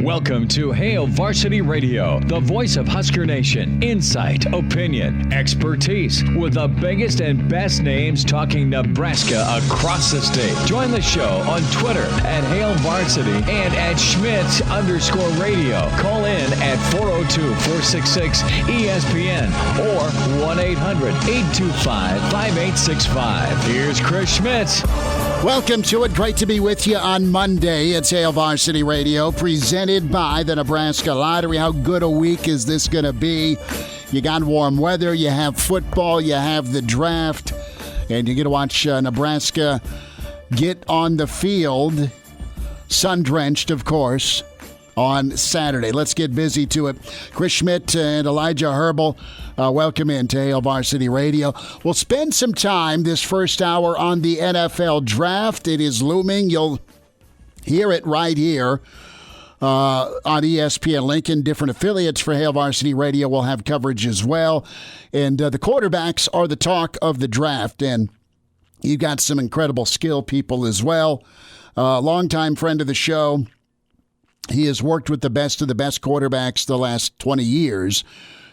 Welcome to Hail Varsity Radio, the voice of Husker Nation. Insight, opinion, expertise, with the biggest and best names talking Nebraska across the state. Join the show on Twitter at Hail Varsity and at Schmidt_radio. Call in at 402-466-ESPN or 1-800-825-5865. Here's Chris Schmidt. Welcome to it. Great to be with you on Monday. It's Hail Varsity Radio, presented by the Nebraska Lottery. How good a week is this going to be? You got warm weather, you have football, you have the draft, and you get to watch Nebraska get on the field, sun-drenched, of course, on Saturday. Let's get busy to it. Chris Schmidt and Elijah Herbel, welcome in to Hail Varsity Radio. We'll spend some time this first hour on the NFL draft. It is looming. You'll hear it right here on ESPN Lincoln. Different affiliates for Hail Varsity Radio will have coverage as well. And the quarterbacks are the talk of the draft. And you've got some incredible skill people as well. Longtime friend of the show. He has worked with the best of the best quarterbacks the last 20 years.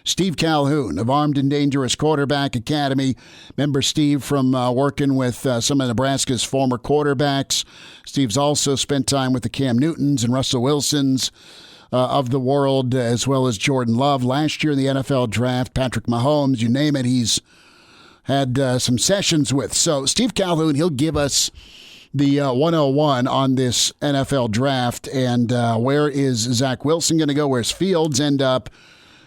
Steve Calhoun of Armed and Dangerous Quarterback Academy. Remember Steve from working with some of Nebraska's former quarterbacks. Steve's also spent time with the Cam Newtons and Russell Wilsons of the world, as well as Jordan Love. Last year in the NFL draft, Patrick Mahomes, you name it, he's had some sessions with. So Steve Calhoun, he'll give us the 101 on this NFL draft. And where is Zach Wilson going to go? Where's Fields end up?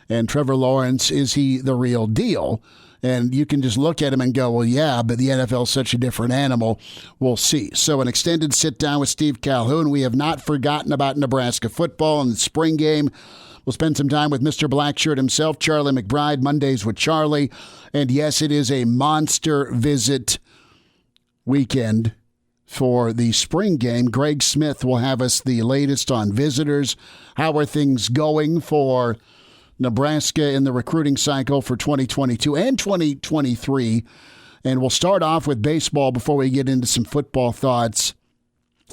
And Trevor Lawrence, is he the real deal? And you can just look at him and go, well, yeah, but the NFL is such a different animal. We'll see. So an extended sit-down with Steve Calhoun. We have not forgotten about Nebraska football and the spring game. We'll spend some time with Mr. Blackshirt himself, Charlie McBride, Mondays with Charlie. And yes, it is a monster visit weekend for the spring game. Greg Smith will have us the latest on visitors. How are things going for Nebraska in the recruiting cycle for 2022 and 2023? And we'll start off with baseball before we get into some football thoughts.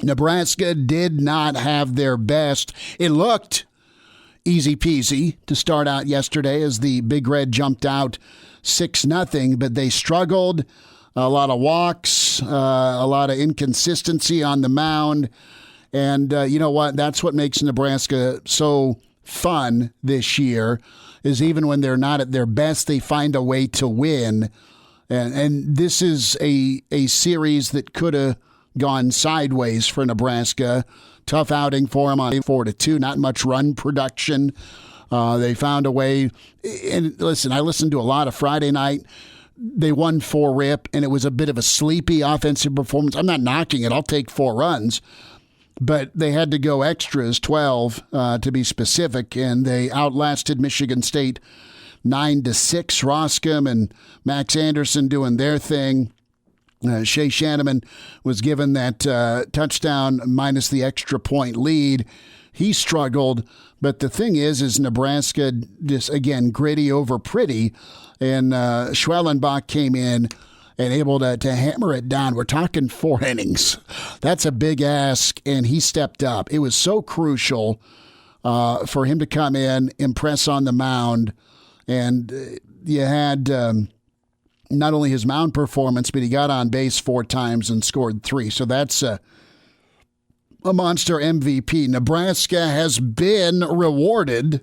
Nebraska did not have their best. It looked easy peasy to start out yesterday as the Big Red jumped out 6-0, but they struggled. A lot of walks, a lot of inconsistency on the mound. And you know what? That's what makes Nebraska so fun this year, is even when they're not at their best, they find a way to win. And this is a series that could have gone sideways for Nebraska. Tough outing for them on 4-2. Not much run production. They found a way. And listen, I listened to a lot of Friday night. They won 4-rip, and it was a bit of a sleepy offensive performance. I'm not knocking it. I'll take 4 runs. But they had to go extras, 12 to be specific, and they outlasted Michigan State 9-6. Roscom and Max Anderson doing their thing. Shea Shanneman was given that touchdown minus the extra point lead. He struggled, but the thing is Nebraska just, again, gritty over pretty, and Schwellenbach came in and able to hammer it down. We're talking 4 innings. That's a big ask, and he stepped up. It was so crucial for him to come in, impress on the mound, and you had not only his mound performance, but he got on base 4 times and scored 3. So that's a monster MVP. Nebraska has been rewarded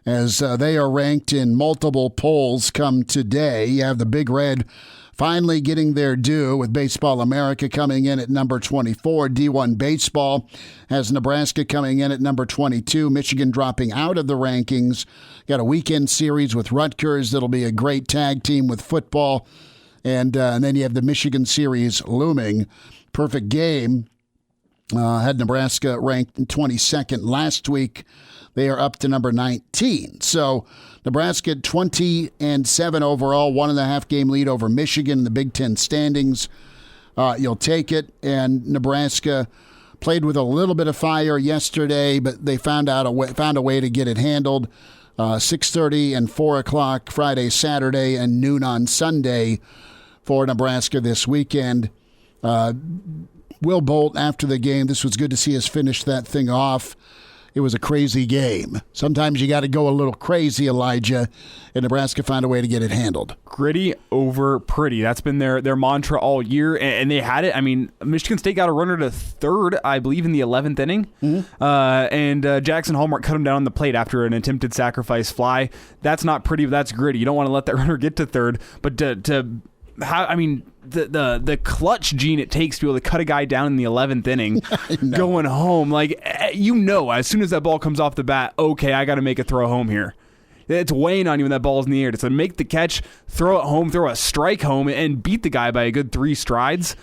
as they are ranked in multiple polls come today. You have the Big Red finally getting their due, with Baseball America coming in at number 24. D1 Baseball has Nebraska coming in at number 22. Michigan dropping out of the rankings. Got a weekend series with Rutgers that'll be a great tag team with football. And then you have the Michigan series looming. Perfect game. Had Nebraska ranked 22nd last week. They are up to number 19. So Nebraska 20-7 overall, 1.5 game lead over Michigan in the Big Ten standings. You'll take it. And Nebraska played with a little bit of fire yesterday, but they found a way to get it handled. 6:30 and 4 o'clock Friday, Saturday, and noon on Sunday for Nebraska this weekend. Will Bolt, after the game, this was good to see us finish that thing off. it was a crazy game. Sometimes you got to go a little crazy, Elijah, and Nebraska found a way to get it handled. Gritty over pretty. That's been their mantra all year, and they had it. I mean, Michigan State got a runner to third, I believe, in the 11th inning, and Jackson Hallmark cut him down on the plate after an attempted sacrifice fly. That's not pretty, but that's gritty. You don't want to let that runner get to third, but the clutch gene it takes to be able to cut a guy down in the 11th inning going home, as soon as that ball comes off the bat, okay, I got to make a throw home here. It's weighing on you when that ball's in the air. To make the catch, throw it home, throw a strike home, and beat the guy by a good 3 strides.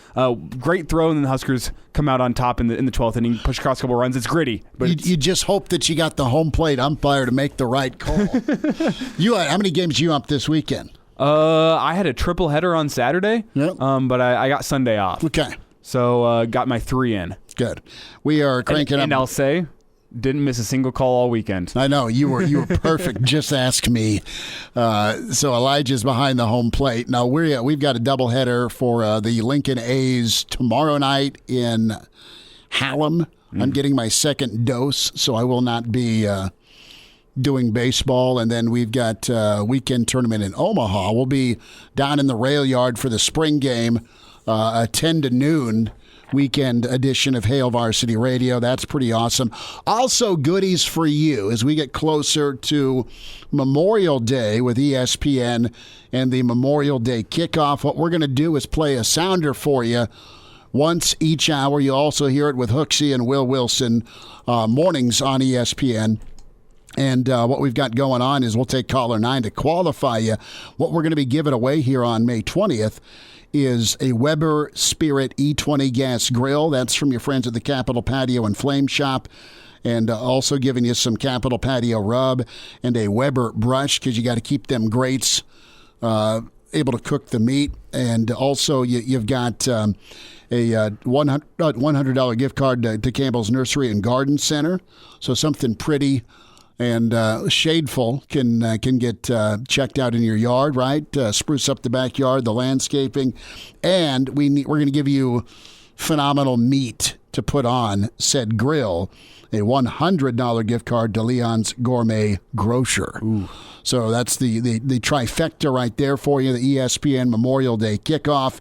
Great throw, and then the Huskers come out on top in the 12th inning, push across a couple runs. It's gritty. But you just hope that you got the home plate umpire to make the right call. How many games you ump this weekend? I had a triple header on Saturday, but I got Sunday off. Okay. So got my 3 in. Good. We are cranking up. And I'll say, didn't miss a single call all weekend. I know. You were perfect. Just ask me. So Elijah's behind the home plate. Now, we've got a doubleheader for the Lincoln A's tomorrow night in Hallam. I'm getting my second dose, so I will not be doing baseball, and then we've got a weekend tournament in Omaha. We'll be down in the rail yard for the spring game, a 10 to noon weekend edition of Hail Varsity Radio. That's pretty awesome. Also, goodies for you as we get closer to Memorial Day with ESPN and the Memorial Day kickoff. What we're going to do is play a sounder for you once each hour. You also hear it with Hooksy and Will Wilson mornings on ESPN. And what we've got going on is we'll take caller 9 to qualify you. What we're going to be giving away here on May 20th is a Weber Spirit E20 gas grill. That's from your friends at the Capitol Patio and Flame Shop. And also giving you some Capitol Patio rub and a Weber brush because you got to keep them grates able to cook the meat. And also you've got a $100 gift card to Campbell's Nursery and Garden Center. So something pretty and shadeful can get checked out in your yard, right? Spruce up the backyard, the landscaping, and we're going to give you phenomenal meat to put on said grill, a $100 gift card to Leon's Gourmet Grocer. Ooh. So that's the trifecta right there for you, the ESPN Memorial Day kickoff,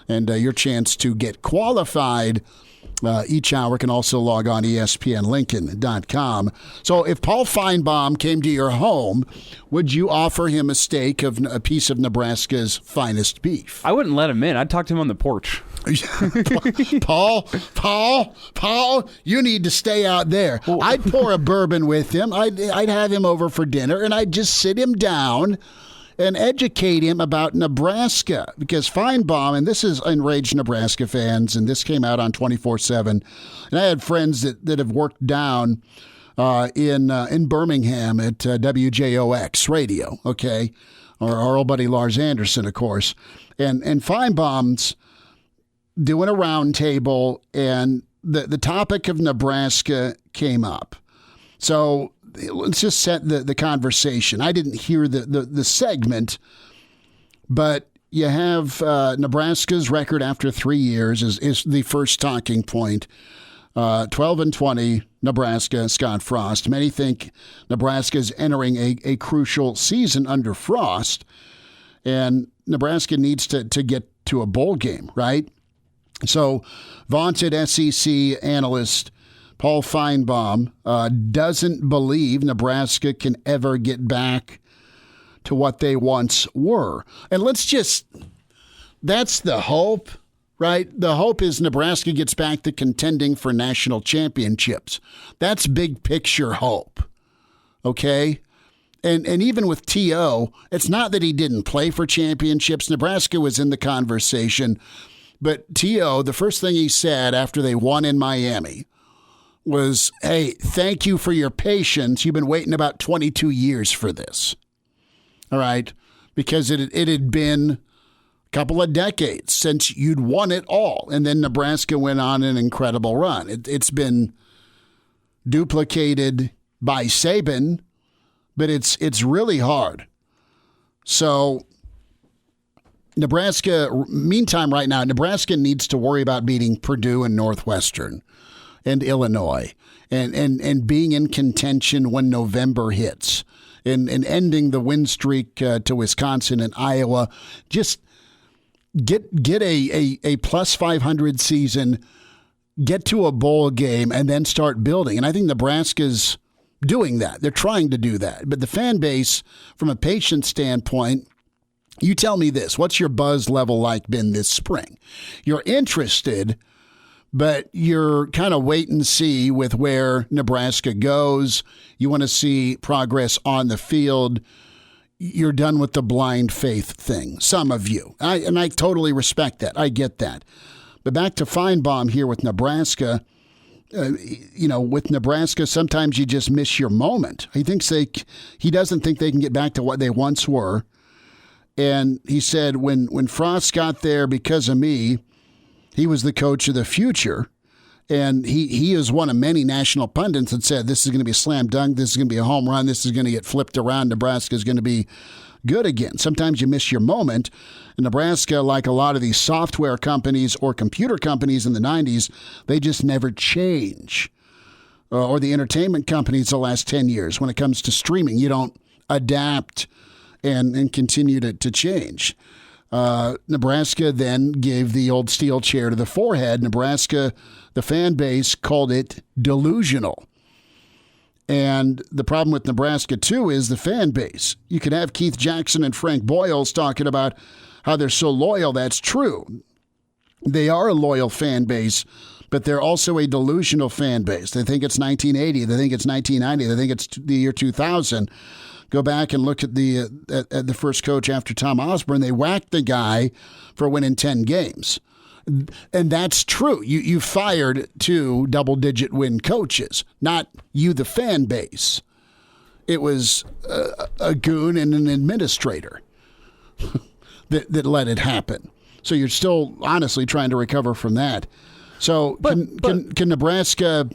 and your chance to get qualified. Each hour can also log on ESPNLincoln.com. So if Paul Finebaum came to your home, would you offer him a steak of a piece of Nebraska's finest beef? I wouldn't let him in. I'd talk to him on the porch. Paul, you need to stay out there. I'd pour a bourbon with him. I'd have him over for dinner, and I'd just sit him down and educate him about Nebraska, because Finebaum, and this is enraged Nebraska fans, and this came out on 24/7, and I had friends that have worked down in Birmingham at WJOX radio, okay, or our old buddy Lars Anderson, of course, and Finebaum's doing a round table, and the topic of Nebraska came up. So let's just set the conversation. I didn't hear the segment, but you have Nebraska's record after 3 years is the first talking point. 12-20, Nebraska, Scott Frost. Many think Nebraska's entering a crucial season under Frost, and Nebraska needs to get to a bowl game, right? So vaunted SEC analyst Paul Finebaum doesn't believe Nebraska can ever get back to what they once were. And that's the hope, right? The hope is Nebraska gets back to contending for national championships. That's big picture hope, okay? And even with T.O., it's not that he didn't play for championships. Nebraska was in the conversation. But T.O., the first thing he said after they won in Miami was, hey, thank you for your patience. You've been waiting about 22 years for this. All right? Because it had been a couple of decades since you'd won it all. And then Nebraska went on an incredible run. It's been duplicated by Saban, but it's really hard. So Nebraska, meantime, right now, Nebraska needs to worry about beating Purdue and Northwestern. and Illinois and being in contention when November hits and ending the win streak to Wisconsin and Iowa. Just get a plus 500 season, get to a bowl game, and then start building. And I think Nebraska's doing that. They're trying to do that. But the fan base, from a patient standpoint, you tell me this. What's your buzz level like been this spring? You're interested, but you're kind of wait and see with where Nebraska goes. You want to see progress on the field. You're done with the blind faith thing, some of you. And I totally respect that. I get that. But back to Finebaum here with Nebraska. With Nebraska, sometimes you just miss your moment. He doesn't think they can get back to what they once were. And he said, when Frost got there because of me, he was the coach of the future. And he is one of many national pundits that said this is going to be a slam dunk, this is going to be a home run, this is going to get flipped around, Nebraska is going to be good again. Sometimes you miss your moment. And Nebraska, like a lot of these software companies or computer companies in the 90s, they just never change. Or the entertainment companies the last 10 years. When it comes to streaming, you don't adapt and continue to change. Nebraska then gave the old steel chair to the forehead. Nebraska, the fan base, called it delusional. And the problem with Nebraska, too, is the fan base. You could have Keith Jackson and Frank Boyles talking about how they're so loyal. That's true. They are a loyal fan base, but they're also a delusional fan base. They think it's 1980. They think it's 1990. They think it's the year 2000. Go back and look at the first coach after Tom Osborne. They whacked the guy for winning 10 games. And that's true. You fired 2 double-digit win coaches, not you, the fan base. It was a goon and an administrator that let it happen. So you're still honestly trying to recover from that. So can Nebraska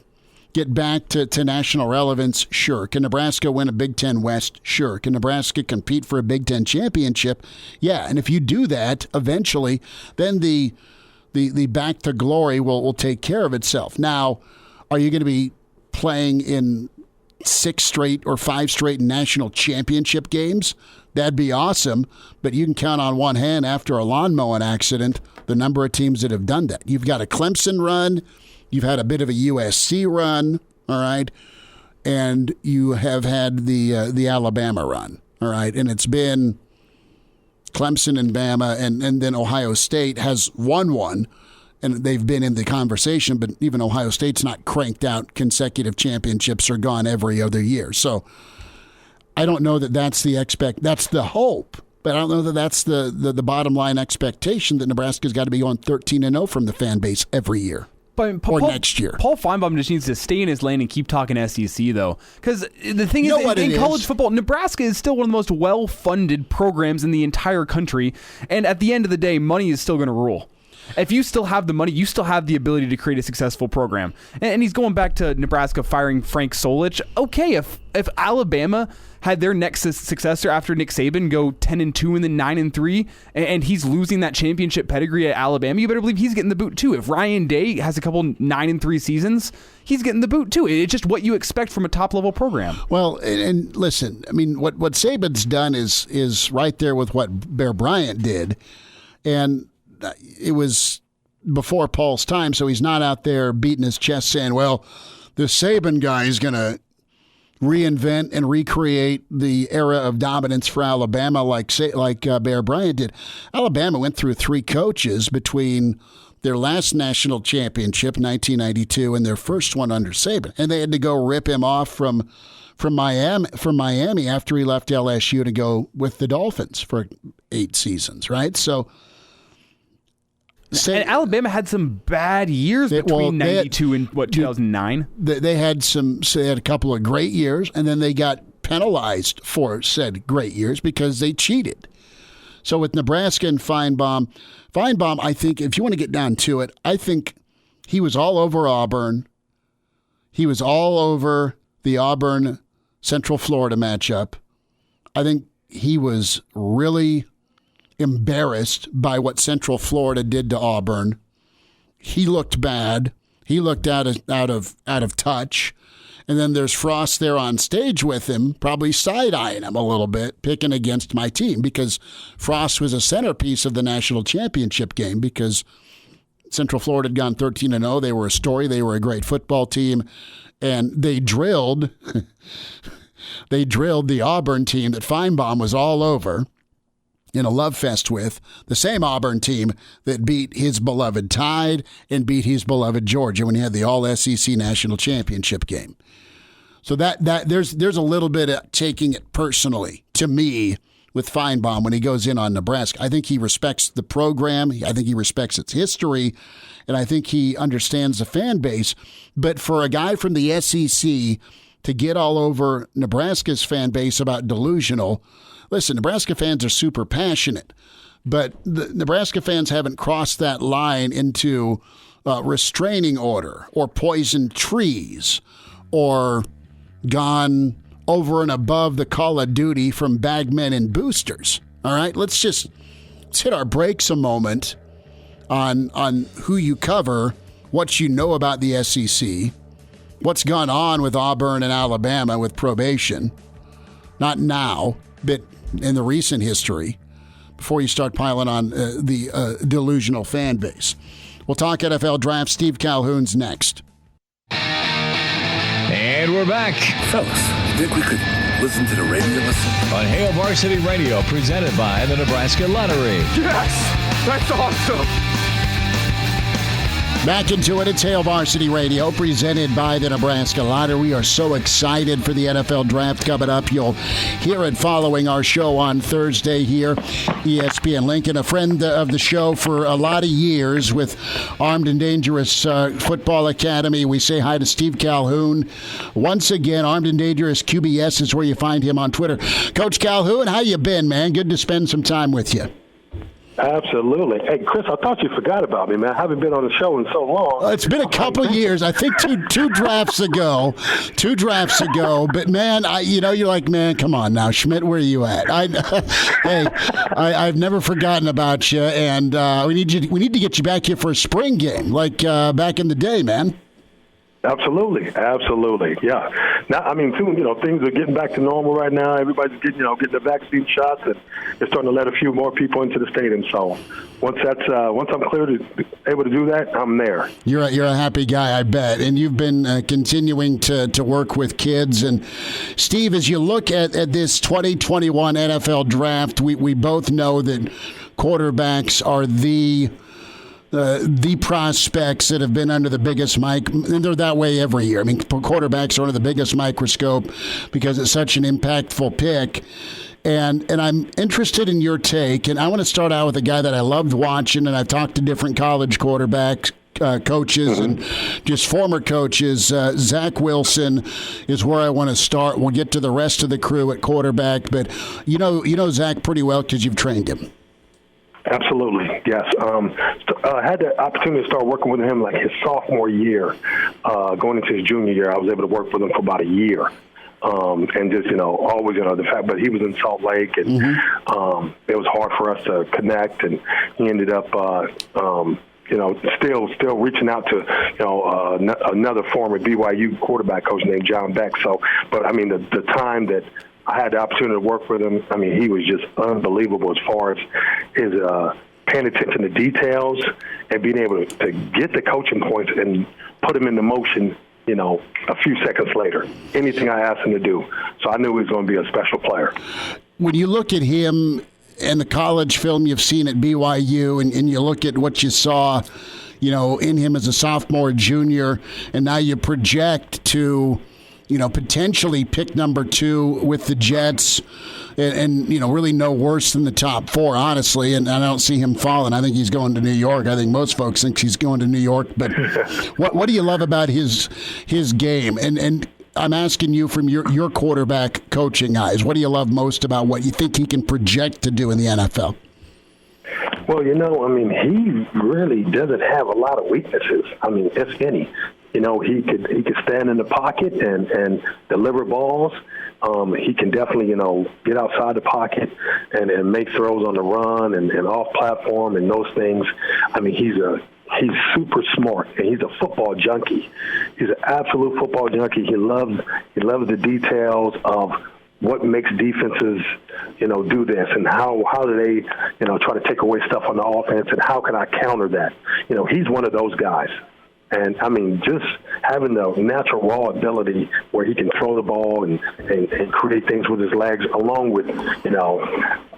get back to national relevance? Sure. Can Nebraska win a Big Ten West? Sure. Can Nebraska compete for a Big Ten championship? Yeah. And if you do that eventually, then the back to glory will take care of itself. Now, are you going to be playing in 6 straight or 5 straight national championship games? That'd be awesome. But you can count on one hand after a lawn mowing accident the number of teams that have done that. You've got a Clemson run. You've had a bit of a USC run, all right, and you have had the Alabama run, all right, and it's been Clemson and Bama, and then Ohio State has won one, and they've been in the conversation, but even Ohio State's not cranked out consecutive championships or gone every other year. So I don't know that that's the hope, but I don't know that that's the bottom line expectation that Nebraska's got to be going 13-0 from the fan base every year. Or next year. Paul Finebaum just needs to stay in his lane and keep talking SEC, though. Because the thing is, in college football, Nebraska is still one of the most well-funded programs in the entire country. And at the end of the day, money is still going to rule. If you still have the money, you still have the ability to create a successful program. And he's going back to Nebraska firing Frank Solich. Okay, if Alabama had their next successor after Nick Saban go 10-2 and then 9-3, and he's losing that championship pedigree at Alabama, you better believe he's getting the boot too. If Ryan Day has a couple 9-3 seasons, he's getting the boot too. It's just what you expect from a top-level program. Well, and listen, I mean, what Saban's done is right there with what Bear Bryant did, and it was before Paul's time, so he's not out there beating his chest saying, well, the Saban guy is going to reinvent and recreate the era of dominance for Alabama like Bear Bryant did. Alabama went through 3 coaches between their last national championship, 1992, and their first one under Saban, and they had to go rip him off from Miami after he left LSU to go with the Dolphins for 8 seasons, right? So and Alabama had some bad years between 92 and 2009. They had a couple of great years, and then they got penalized for said great years because they cheated. So with Nebraska and Finebaum, I think if you want to get down to it, I think he was all over Auburn. He was all over the Auburn Central Florida matchup. I think he was really embarrassed by what Central Florida did to Auburn. He looked bad. He looked out of touch. And then there's Frost there on stage with him, probably side-eyeing him a little bit, picking against my team, because Frost was a centerpiece of the national championship game because Central Florida had gone 13-0. They were a story. They were a great football team. And they drilled the Auburn team that Finebaum was all over in a love fest with, the same Auburn team that beat his beloved Tide and beat his beloved Georgia when he had the All-SEC national championship game. So that there's a little bit of taking it personally to me with Finebaum when he goes in on Nebraska. I think he respects the program. I think he respects its history, and I think he understands the fan base. But for a guy from the SEC to get all over Nebraska's fan base about delusional, listen, Nebraska fans are super passionate, but the Nebraska fans haven't crossed that line into restraining order or poisoned trees or gone over and above the call of duty from bagmen and boosters. All right, let's hit our brakes a moment on who you cover, what you know about the SEC, what's gone on with Auburn and Alabama with probation, not now, but in the recent history, before you start piling on the delusional fan base. We'll talk NFL draft. Steve Calhoun's next. And we're back Fellas, think we could listen to the radio on Hail Varsity Radio, presented by the Nebraska Lottery. Yes! That's awesome! Back into it. It's Hail Varsity Radio, presented by the Nebraska Lottery. We are so excited for the NFL Draft coming up. You'll hear it following our show on Thursday here, ESPN Lincoln. A friend of the show for a lot of years with Armed and Dangerous Football Academy. We say hi to Steve Calhoun. Once again, Armed and Dangerous QBS is where you find him on Twitter. Coach Calhoun, how you been, man? Good to spend some time with you. Absolutely. Hey, Chris, I thought you forgot about me, man. I haven't been on the show in so long. It's been a couple years. I think two drafts ago. But, man, you're like, man, come on now. Schmidt, where are you at? I've never forgotten about you, and we need to get you back here for a spring game, like back in the day, man. Absolutely. Yeah. Now, I mean, too, things are getting back to normal right now. Everybody's getting the vaccine shots, and they're starting to let a few more people into the stadium. So once I'm able to do that, I'm there. You're a happy guy, I bet. And you've been continuing to work with kids. And Steve, as you look at this 2021 NFL draft, we both know that quarterbacks are the prospects that have been under the biggest mic, and they're that way every year. I mean, quarterbacks are under the biggest microscope because it's such an impactful pick. And I'm interested in your take, and I want to start out with a guy that I loved watching, and I've talked to different college quarterbacks, coaches and just former coaches. Zach Wilson is where I want to start. We'll get to the rest of the crew at quarterback, but you know Zach pretty well because you've trained him. Absolutely, yes. I had the opportunity to start working with him like his sophomore year. Going into his junior year, I was able to work with him for about a year. And just, always, the fact, but he was in Salt Lake, and it was hard for us to connect, and he ended up, still reaching out to, another former BYU quarterback coach named John Beck. So, but I mean, the time that I had the opportunity to work with him, I mean, he was just unbelievable as far as his paying attention to details and being able to get the coaching points and put them into motion, a few seconds later. Anything I asked him to do. So I knew he was going to be a special player. When you look at him and the college film you've seen at BYU and you look at what you saw, in him as a sophomore, junior, and now you project to potentially pick number 2 with the Jets and really no worse than the top 4, honestly. And I don't see him falling. I think he's going to New York. I think most folks think he's going to New York. But what do you love about his game? And I'm asking you from your quarterback coaching eyes, what do you love most about what you think he can project to do in the NFL? Well, he really doesn't have a lot of weaknesses. I mean, if any. He could stand in the pocket and deliver balls. He can definitely, get outside the pocket and make throws on the run and off platform and those things. I mean, he's he's super smart, and he's a football junkie. He's an absolute football junkie. He loves the details of what makes defenses, do this, and how do they, try to take away stuff on the offense, and how can I counter that? He's one of those guys. And, just having the natural raw ability where he can throw the ball and create things with his legs, along with,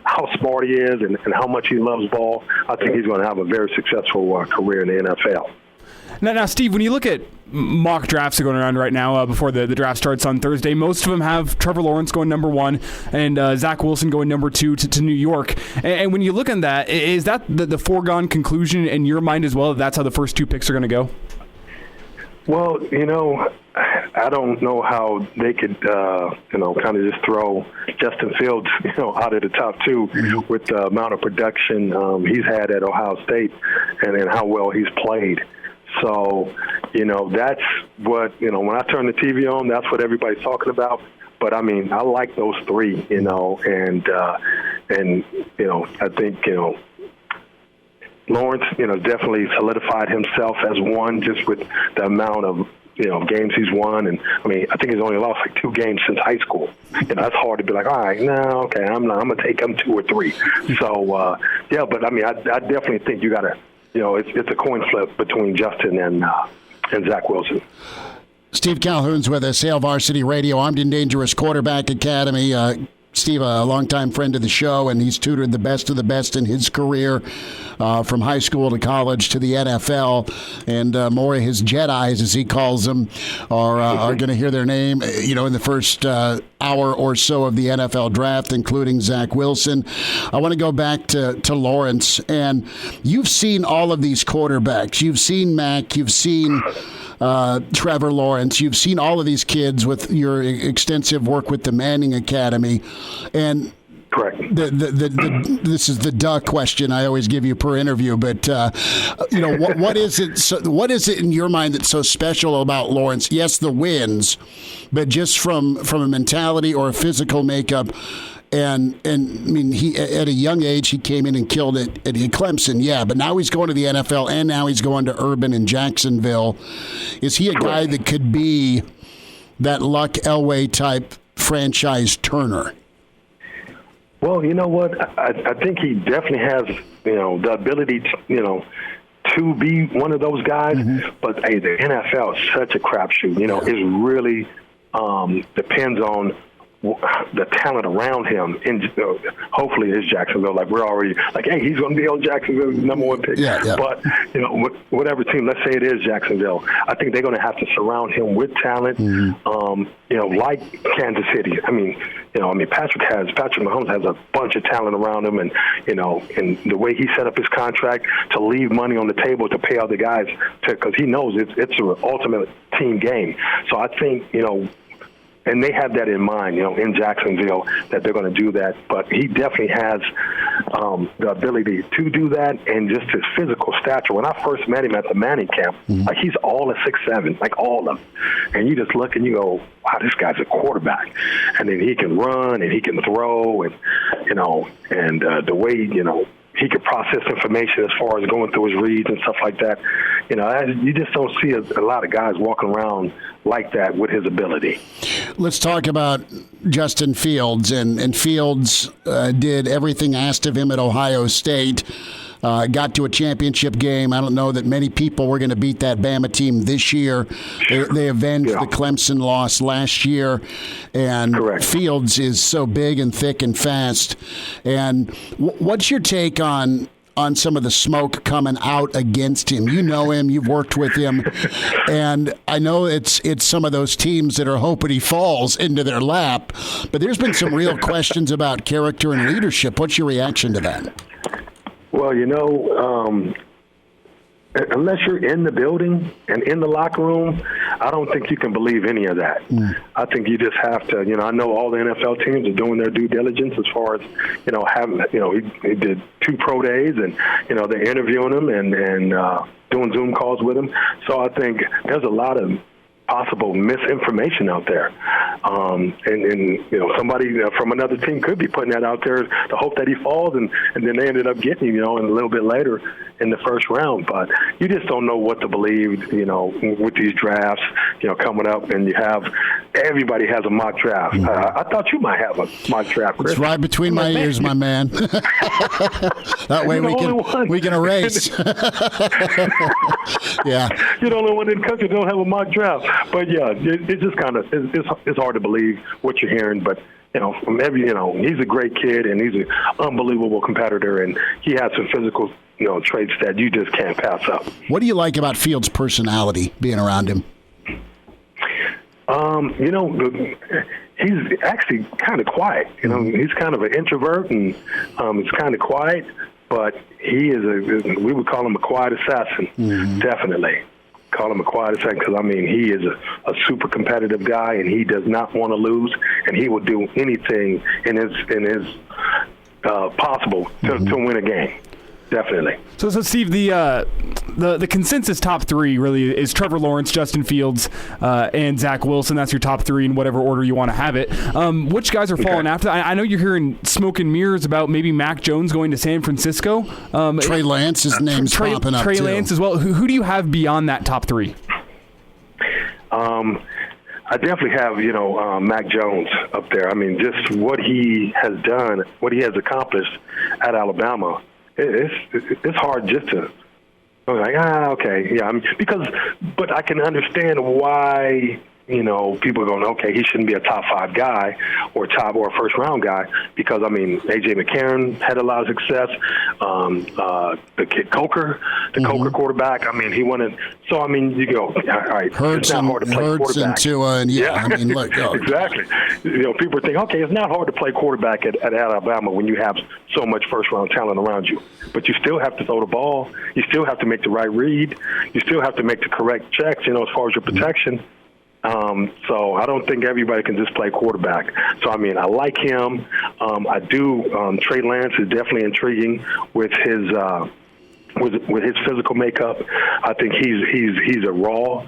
how smart he is and how much he loves ball, I think he's going to have a very successful career in the NFL. Now, Steve, when you look at mock drafts going around right now before the draft starts on Thursday, most of them have Trevor Lawrence going number 1 and Zach Wilson going number 2 to New York. And when you look at that, is that the foregone conclusion in your mind as well, that that's how the first 2 picks are going to go? Well, I don't know how they could, kind of just throw Justin Fields, out of the top 2 with the amount of production he's had at Ohio State and how well he's played. So, that's what, when I turn the TV on, that's what everybody's talking about. But, I like those 3, and I think, Lawrence, definitely solidified himself as one just with the amount of, games he's won. And, I think he's only lost like 2 games since high school. That's hard to be like, all right, no, okay, I'm going to take him 2 or 3. So, yeah, but, I definitely think you got to, it's a coin flip between Justin and Zach Wilson. Steve Calhoun's with us, Hail Varsity Radio, Armed and Dangerous Quarterback Academy. Steve, a longtime friend of the show, and he's tutored the best of the best in his career, from high school to college to the NFL. And more of his Jedis, as he calls them, are going to hear their name, in the first hour or so of the NFL draft, including Zach Wilson. I want to go back to Lawrence. And you've seen all of these quarterbacks. You've seen Mac. You've seen Trevor Lawrence. You've seen all of these kids with your extensive work with the Manning Academy. And correct. This is the duh question I always give you per interview, but what is it? What is it in your mind that's so special about Lawrence? Yes, the wins, but just from a mentality or a physical makeup. And he at a young age he came in and killed it at Clemson, yeah. But now he's going to the NFL, and now he's going to Urban in Jacksonville. Is he a guy that could be that Luck Elway type franchise turner? Well, you know what? I think he definitely has, the ability to, to be one of those guys. Mm-hmm. But hey, the NFL is such a crapshoot. It really depends on the talent around him. And hopefully it's Jacksonville. Like, we're already like, hey, he's going to be on Jacksonville's number 1 pick. Yeah. But whatever team, let's say it is Jacksonville, I think they're going to have to surround him with talent. Mm-hmm. Like Kansas City. Patrick Mahomes has a bunch of talent around him, and and the way he set up his contract to leave money on the table to pay other guys, because he knows it's an ultimate team game. So I think and they have that in mind, in Jacksonville, that they're going to do that. But he definitely has the ability to do that, and just his physical stature. When I first met him at the Manning camp, mm-hmm. like, he's all of 6'7", like all of them. And you just look and you go, wow, this guy's a quarterback. And then he can run and he can throw, and the way he could process information as far as going through his reads and stuff like that. You just don't see a lot of guys walking around like that with his ability. Let's talk about Justin Fields. And Fields did everything asked of him at Ohio State. Got to a championship game. I don't know that many people were going to beat that Bama team this year. They avenged the Clemson loss last year. And correct. Fields is so big and thick and fast. And what's your take on some of the smoke coming out against him? You know him. You've worked with him. And I know it's some of those teams that are hoping he falls into their lap. But there's been some real questions about character and leadership. What's your reaction to that? Well, unless you're in the building and in the locker room, I don't think you can believe any of that. I think you just have to, I know all the NFL teams are doing their due diligence as far as, having, he did 2 pro days, and, they're interviewing him and doing Zoom calls with him. So I think there's a lot of possible misinformation out there. And somebody from another team could be putting that out there to hope that he falls, and then they ended up getting him, and a little bit later in the first round. But you just don't know what to believe, with these drafts, coming up, and everybody has a mock draft. I thought you might have a mock draft, Chris. It's right between my ears, my man. That way we can erase. Yeah. You're the only one in the country that don't have a mock draft. But yeah, it's just kind of it's hard to believe what you're hearing. But from he's a great kid and he's an unbelievable competitor, and he has some physical traits that you just can't pass up. What do you like about Fields' personality, being around him? He's actually kind of quiet. He's kind of an introvert, and he's kind of quiet. But he is we would call him a quiet assassin, definitely. Call him a quiet assassin because, he is a super competitive guy, and he does not want to lose, and he will do anything in his possible to win a game. Definitely. So Steve, the consensus top three really is Trevor Lawrence, Justin Fields, and Zach Wilson. That's your top three in whatever order you want to have it. Which guys are falling after? I know you're hearing smoke and mirrors about maybe Mac Jones going to San Francisco. Trey Lance's name's popping up, Trey too. Lance as well. Who do you have beyond that top three? I definitely have, Mac Jones up there. Just what he has done, what he has accomplished at Alabama. It's hard just to okay, yeah. But I can understand why people are going, okay, he shouldn't be a top 5 guy or a first round guy because A.J. McCarron had a lot of success. The kid Coker, Coker quarterback. He wanted. So you go, all right. Hurts it's not hard to play quarterback. And Tua, and look, exactly. People think, okay, it's not hard to play quarterback at Alabama when you have so much first round talent around you. But you still have to throw the ball. You still have to make the right read. You still have to make the correct checks. As far as your protection. So I don't think everybody can just play quarterback. So I like him. I do. Trey Lance is definitely intriguing with his physical makeup. I think he's a raw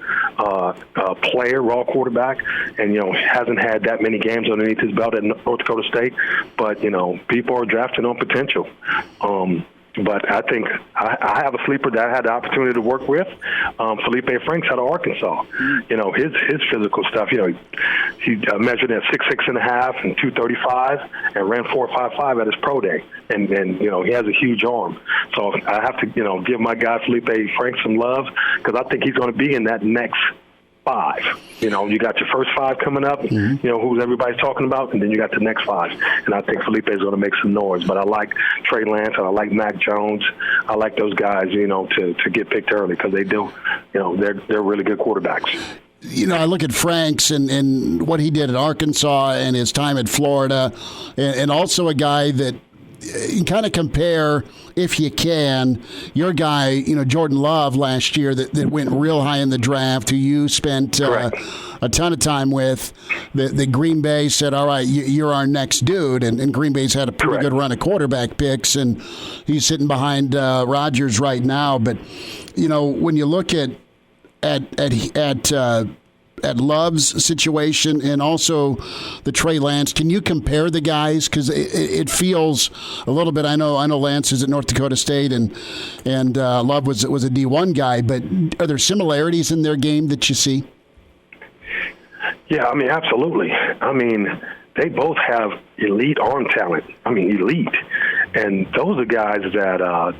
player, raw quarterback, and hasn't had that many games underneath his belt at North Dakota State. But people are drafting on potential. But I think I have a sleeper that I had the opportunity to work with, Felipe Franks out of Arkansas. His physical stuff. He measured at 6'6.5" and 235, and ran 4.55 at his pro day. And he has a huge arm. So I have to give my guy Felipe Franks some love because I think he's going to be in that next 5. You got your first 5 coming up, who's everybody's talking about, and then you got the next 5. And I think Felipe is going to make some noise. But I like Trey Lance and I like Mac Jones. I like those guys, to get picked early because they do, they're really good quarterbacks. I look at Franks and what he did at Arkansas and his time at Florida, and also a guy that you kind of compare, if you can, your guy, Jordan Love last year that went real high in the draft, who you spent a ton of time with. The Green Bay said, all right, you're our next dude. And Green Bay's had a pretty good run of quarterback picks, and he's sitting behind Rodgers right now. But, when you look at Love's situation and also the Trey Lance, can you compare the guys? Because it feels a little bit. I know Lance is at North Dakota State and Love was a D1 guy, but are there similarities in their game that you see? Yeah, absolutely. They both have elite arm talent. Elite, and those are guys that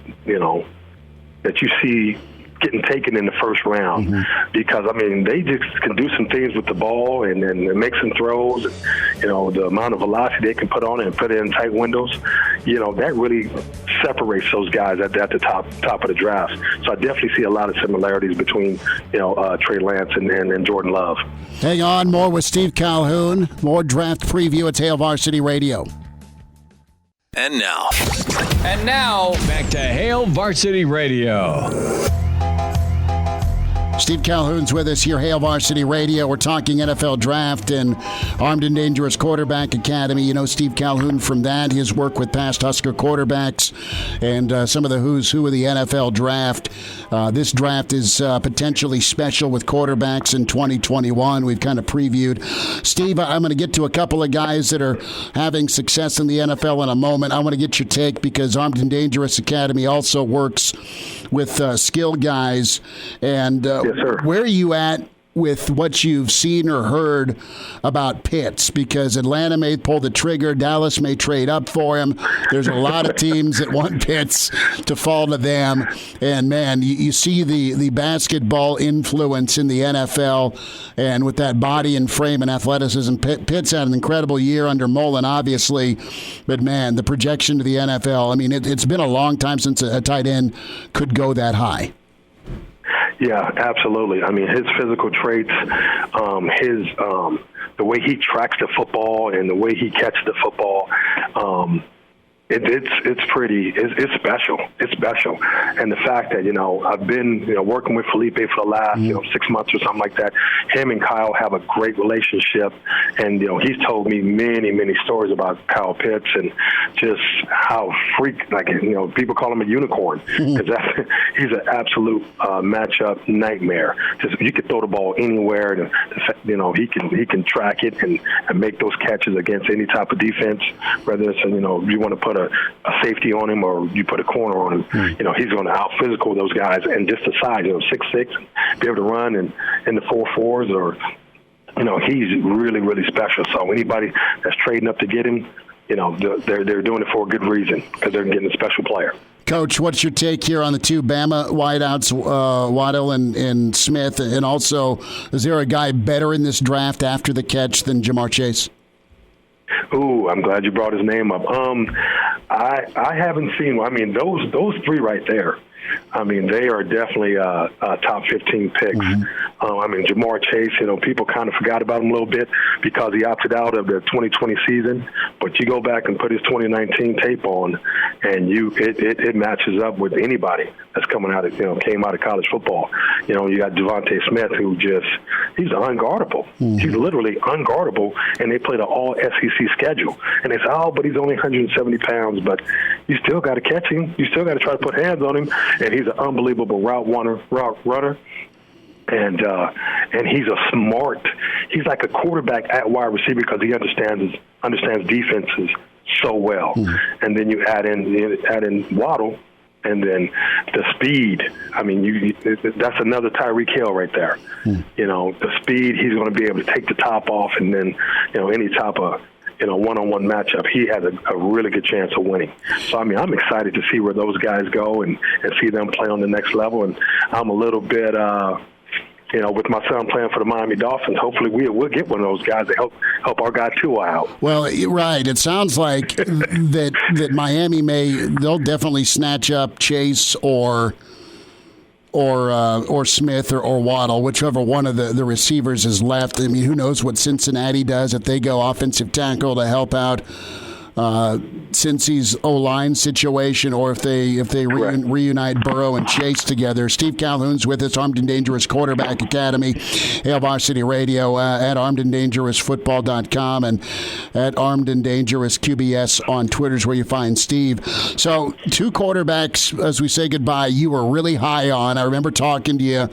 that you see getting taken in the first round because they just can do some things with the ball and make some throws. And, the amount of velocity they can put on it and put it in tight windows, that really separates those guys at the top of the draft. So I definitely see a lot of similarities between Trey Lance and Jordan Love. Hang on, more with Steve Calhoun, more draft preview at Hail Varsity Radio. And now, back to Hail Varsity Radio. Steve Calhoun's with us here, Hail Varsity Radio. We're talking NFL Draft and Armed and Dangerous Quarterback Academy. You know Steve Calhoun from that, his work with past Husker quarterbacks and some of the who's who of the NFL Draft. This draft is potentially special with quarterbacks in 2021. We've kind of previewed. Steve, I'm going to get to a couple of guys that are having success in the NFL in a moment. I want to get your take because Armed and Dangerous Academy also works with skill guys. And yes, sir. Where are you at with what you've seen or heard about Pitts? Because Atlanta may pull the trigger. Dallas may trade up for him. There's a lot of teams that want Pitts to fall to them. And, man, you see the basketball influence in the NFL. And with that body and frame and athleticism, Pitts had an incredible year under Mullen, obviously. But, man, the projection to the NFL, I mean, it's been a long time since a tight end could go that high. Yeah, absolutely. I mean, his physical traits, the way he tracks the football and the way he catches the football, it's special. It's special. And the fact that, I've been, working with Felipe for the last, 6 months or something like that. Him and Kyle have a great relationship. And, he's told me many, many stories about Kyle Pitts and just how people call him a unicorn. Because he's an absolute matchup nightmare. Just you can throw the ball anywhere. And, he can track it and make those catches against any type of defense, whether it's, you want to put a safety on him or you put a corner on him. He's going to out-physical those guys. And just the size, 6'6", be able to run in the 4.4s or, he's really, really special. So anybody that's trading up to get him, they're doing it for a good reason because they're getting a special player. Coach, what's your take here on the two Bama wideouts, Waddle and Smith? And also, is there a guy better in this draft after the catch than Jamar Chase? Ooh, I'm glad you brought his name up. I haven't seen. I mean, those three right there. I mean, they are definitely top 15 picks. Mm-hmm. I mean, Jamar Chase, people kind of forgot about him a little bit because he opted out of the 2020 season. But you go back and put his 2019 tape on, and it matches up with anybody that's coming out of came out of college football. You got Devontae Smith, who he's unguardable. Mm-hmm. He's literally unguardable, and they played an all SEC schedule. And they say, but he's only 170 pounds, but you still got to catch him. You still got to try to put hands on him. And he's an unbelievable route runner. And he's he's like a quarterback at wide receiver because he understands defenses so well. Mm-hmm. And then you add in Waddle, and then the speed. I mean, that's another Tyreek Hill right there. Mm-hmm. The speed, he's going to be able to take the top off, and then any type of one-on-one matchup, he has a really good chance of winning. So, I mean, I'm excited to see where those guys go and see them play on the next level. And I'm a little bit, with my son playing for the Miami Dolphins, hopefully we'll get one of those guys to help our guy Tua out. Well, right. It sounds like that Miami they'll definitely snatch up Chase or Smith or Waddle, whichever one of the receivers is left. I mean, who knows what Cincinnati does if they go offensive tackle to help out Cincy's O-line situation, or if they reunite Burrow and Chase together. Steve Calhoun's with us, Armed and Dangerous Quarterback Academy, Hail Varsity Radio, at armedanddangerousfootball.com and at Armed and Dangerous QBS on Twitter is where you find Steve. So, two quarterbacks, as we say goodbye, you were really high on. I remember talking to you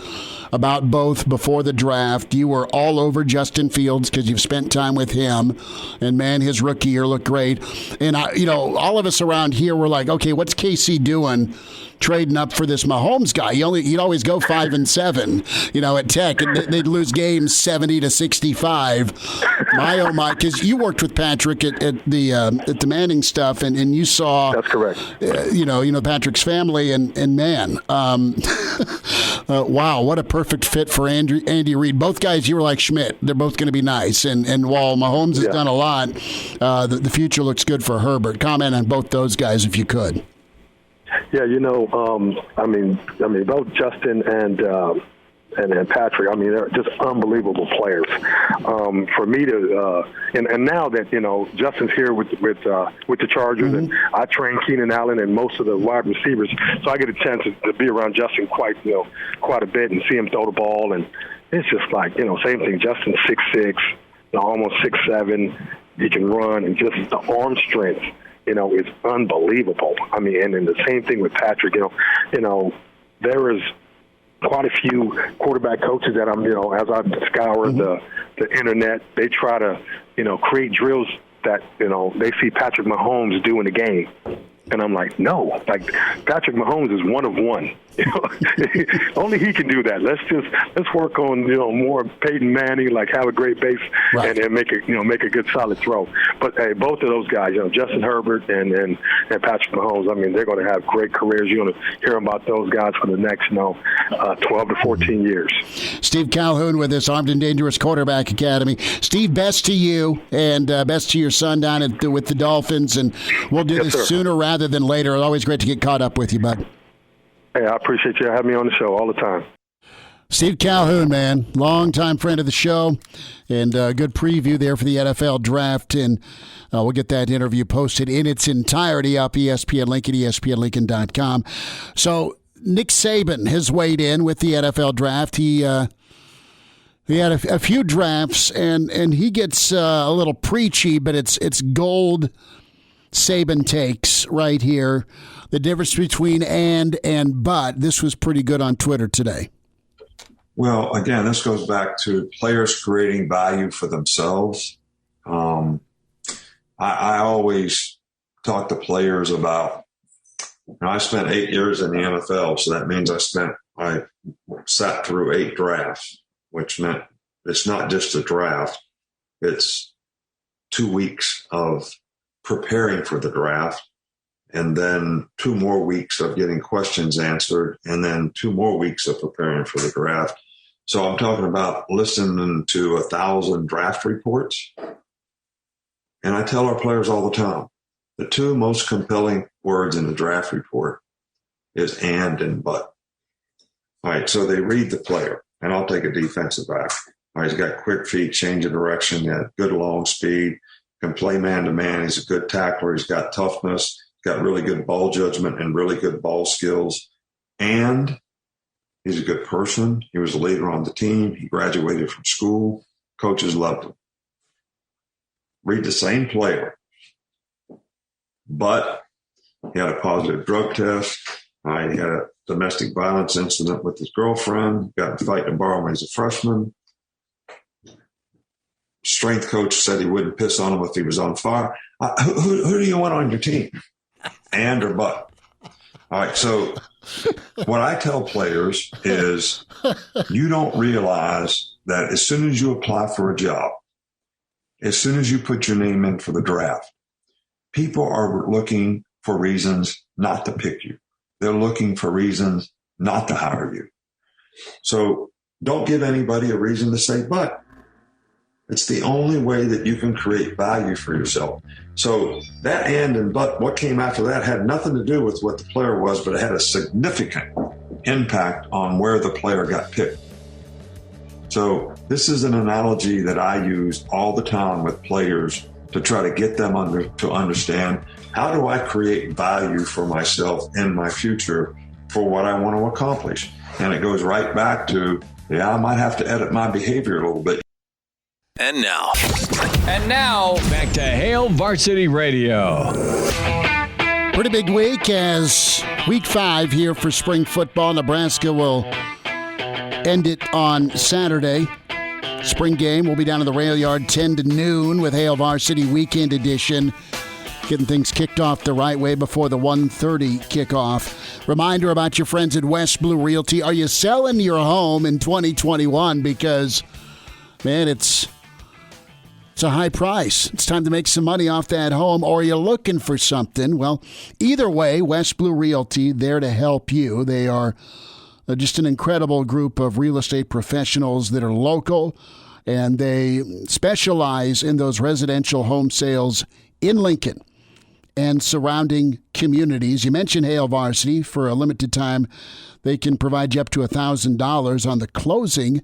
about both before the draft. You were all over Justin Fields because you've spent time with him, and man, his rookie year looked great. And all of us around here were like, okay, what's KC doing trading up for this Mahomes guy? He'd always go 5-7, at Tech, and they'd lose games 70-65. My oh my, because you worked with Patrick at the Manning stuff, and you saw. That's correct. Patrick's family, and man, wow, what a perfect fit for Andy Reid. Both guys, you were like Schmidt. They're both going to be nice, and while Mahomes has done a lot, the future looks good for Herbert. Comment on both those guys if you could. Yeah, I mean, both Justin and and Patrick, I mean, they're just unbelievable players. For me to and now that Justin's here with the Chargers, and I train Keenan Allen and most of the wide receivers, so I get a chance to be around Justin quite a bit and see him throw the ball, and it's just like same thing. Justin's 6'6", almost 6'7". He can run, and just the arm strength, is unbelievable. I mean, and then the same thing with Patrick. There is quite a few quarterback coaches that I'm, as I scour the internet, they try to, create drills that, they see Patrick Mahomes do in the game. And I'm like, no, Patrick Mahomes is one of one. Only he can do that. Let's work on more Peyton Manning, have a great base and make a good solid throw. But hey, both of those guys, Justin Herbert and Patrick Mahomes, I mean, they're going to have great careers. You're going to hear about those guys for the next 12 to 14 years. Steve Calhoun with us, Armed and Dangerous Quarterback Academy. Steve, best to you and best to your son down with the Dolphins, and we'll do this sooner rather than later. Always great to get caught up with you, bud. Hey, I appreciate you having me on the show all the time. Steve Calhoun, man, longtime friend of the show, and good preview there for the NFL draft. And we'll get that interview posted in its entirety up ESPN Lincoln, ESPNLincoln.com. So Nick Saban has weighed in with the NFL draft. He had a few drafts, and he gets a little preachy, but it's gold Saban takes right here. The difference between and but. This was pretty good on Twitter today. Well, again, this goes back to players creating value for themselves. I always talk to players about, I spent 8 years in the NFL, so that means I sat through 8 drafts, which meant it's not just a draft. It's 2 weeks of preparing for the draft, and then 2 more weeks of getting questions answered, and then 2 more weeks of preparing for the draft. So I'm talking about listening to 1,000 draft reports. And I tell our players all the time, the 2 most compelling words in the draft report is and but. All right, so they read the player, and I'll take a defensive back. All right, he's got quick feet, change of direction, he had good long speed, can play man-to-man. He's a good tackler. He's got toughness. He's got really good ball judgment and really good ball skills. And he's a good person. He was a leader on the team. He graduated from school. Coaches loved him. Read the same player. But he had a positive drug test. He had a domestic violence incident with his girlfriend. Got in a fight in a bar when he was a freshman. Strength coach said he wouldn't piss on him if he was on fire. Who do you want on your team? And or but? All right, so what I tell players is you don't realize that as soon as you apply for a job, as soon as you put your name in for the draft, people are looking for reasons not to pick you. They're looking for reasons not to hire you. So don't give anybody a reason to say but. It's the only way that you can create value for yourself. So that and but, what came after that had nothing to do with what the player was, but it had a significant impact on where the player got picked. So this is an analogy that I use all the time with players to try to get them to understand, how do I create value for myself in my future for what I want to accomplish? And it goes right back to, I might have to edit my behavior a little bit. And now, back to Hail Varsity Radio. Pretty big week as week 5 here for spring football. Nebraska will end it on Saturday. Spring game will be down in the rail yard 10 to noon with Hail Varsity Weekend Edition. Getting things kicked off the right way before the 1:30 kickoff. Reminder about your friends at West Blue Realty. Are you selling your home in 2021? Because, man, it's a high price. It's time to make some money off that home, or you're looking for something. Well, either way, West Blue Realty, there to help you. They are just an incredible group of real estate professionals that are local, and they specialize in those residential home sales in Lincoln and surrounding communities. You mentioned Hale Varsity. For a limited time, they can provide you up to $1,000 on the closing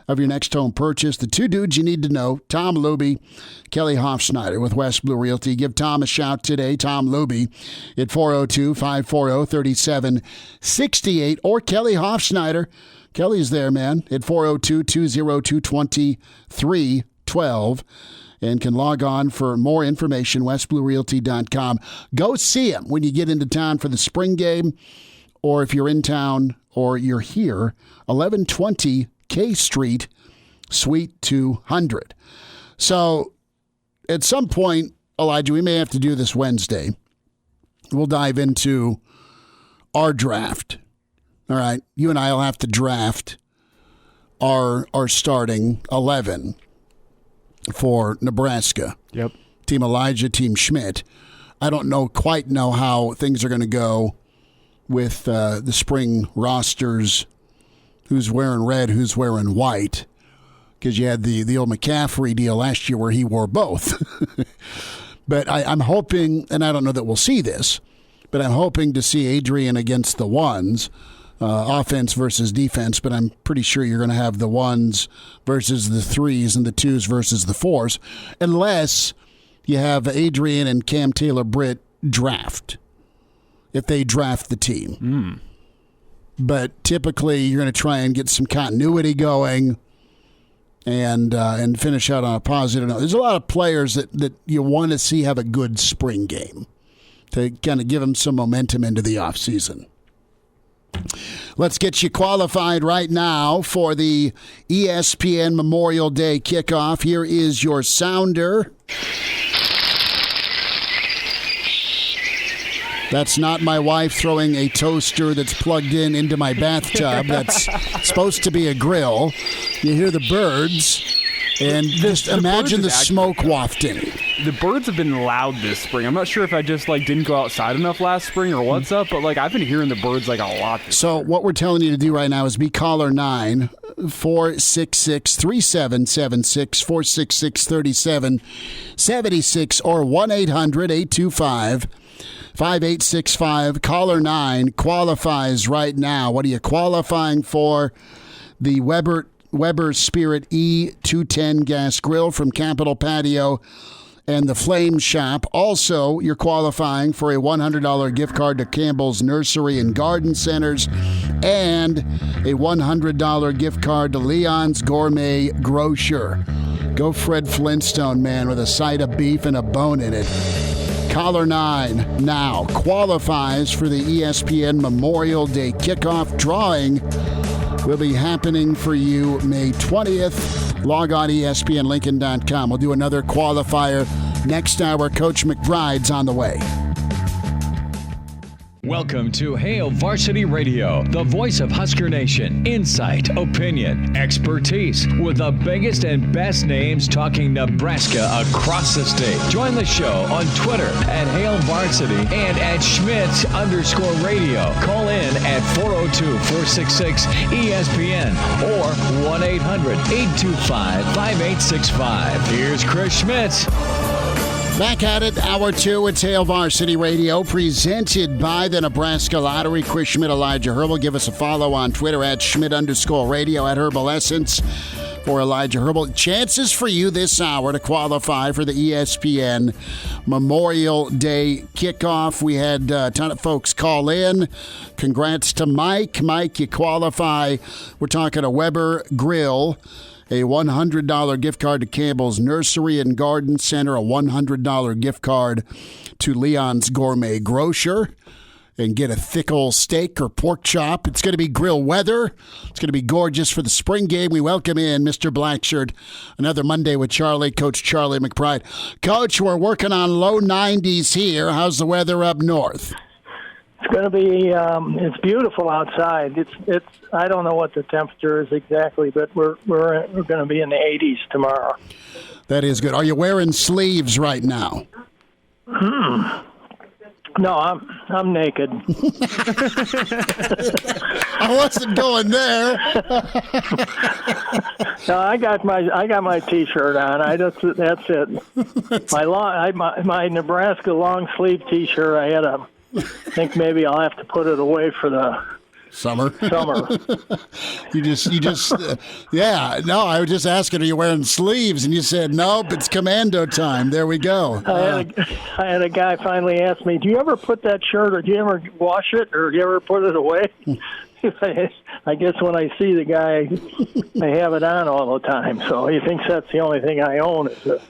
of your next home purchase. The two dudes you need to know, Tom Luby, Kelly Hofschneider with West Blue Realty. Give Tom a shout today, Tom Luby, at 402-540-3768, or Kelly Hofschneider. Kelly's there, man, at 402-202-2312, and can log on for more information, westbluerealty.com. Go see him when you get into town for the spring game, or if you're in town or you're here, 1120 K Street, Suite 200. So at some point, Elijah, we may have to do this Wednesday. We'll dive into our draft. All right. You and I will have to draft our starting 11 for Nebraska. Yep. Team Elijah, Team Schmidt. I don't quite know how things are going to go with the spring rosters. Who's wearing red, who's wearing white, because you had the old McCaffrey deal last year where he wore both. But I'm hoping, and I don't know that we'll see this, but I'm hoping to see Adrian against the ones, offense versus defense, but I'm pretty sure you're going to have the ones versus the threes and the twos versus the fours, unless you have Adrian and Cam Taylor-Britt draft, if they draft the team. But typically, you're going to try and get some continuity going and finish out on a positive note. There's a lot of players that you want to see have a good spring game to kind of give them some momentum into the offseason. Let's get you qualified right now for the ESPN Memorial Day kickoff. Here is your sounder. That's not my wife throwing a toaster that's plugged into my bathtub. That's supposed to be a grill. You hear the birds, and just imagine the smoke wafting. The birds have been loud this spring. I'm not sure if I just didn't go outside enough last spring or what's up, but I've been hearing the birds a lot. So what we're telling you to do right now is be caller 9, 466-3776, 466-3776, or 1-800-825-5865. Caller 9 qualifies right now. What are you qualifying for? The Weber Spirit E210 gas grill from Capitol Patio and the Flame Shop. Also, you're qualifying for a $100 gift card to Campbell's Nursery and Garden Centers and a $100 gift card to Leon's Gourmet Grocer. Go Fred Flintstone, man, with a side of beef and a bone in it. Caller 9 now qualifies for the ESPN Memorial Day kickoff. Drawing will be happening for you May 20th. Log on ESPNLincoln.com. We'll do another qualifier next hour. Coach McBride's on the way. Welcome to Hale Varsity Radio, the voice of Husker Nation. Insight, opinion, expertise, with the biggest and best names talking Nebraska across the state. Join the show on Twitter at Hale Varsity and at Schmidt_radio. Call in at 402-466-ESPN or 1-800-825-5865. Here's Chris Schmidt. Back at it, Hour 2 at Hale Varsity Radio, presented by the Nebraska Lottery. Chris Schmidt, Elijah Herbel. Give us a follow on Twitter at Schmidt_radio, at Herbal Essence for Elijah Herbel. Chances for you this hour to qualify for the ESPN Memorial Day kickoff. We had a ton of folks call in. Congrats to Mike. Mike, you qualify. We're talking a Weber Grill, a $100 gift card to Campbell's Nursery and Garden Center, a $100 gift card to Leon's Gourmet Grocer, and get a thick old steak or pork chop. It's going to be grill weather. It's going to be gorgeous for the spring game. We welcome in Mr. Blackshirt. Another Monday with Charlie, Coach Charlie McBride. Coach, we're working on low 90s here. How's the weather up north? It's going to be, it's beautiful outside. It's. I don't know what the temperature is exactly, but we're going to be in the 80s tomorrow. That is good. Are you wearing sleeves right now? No, I'm naked. I wasn't going there. No, I got my T-shirt on. That's it. My Nebraska long sleeve T-shirt. I think maybe I'll have to put it away for the summer. You just yeah. No, I was just asking, are you wearing sleeves? And you said, nope, it's commando time. There we go. I had a guy finally ask me, do you ever put that shirt, or do you ever wash it, or do you ever put it away? I guess when I see the guy, I have it on all the time. So he thinks that's the only thing I own is a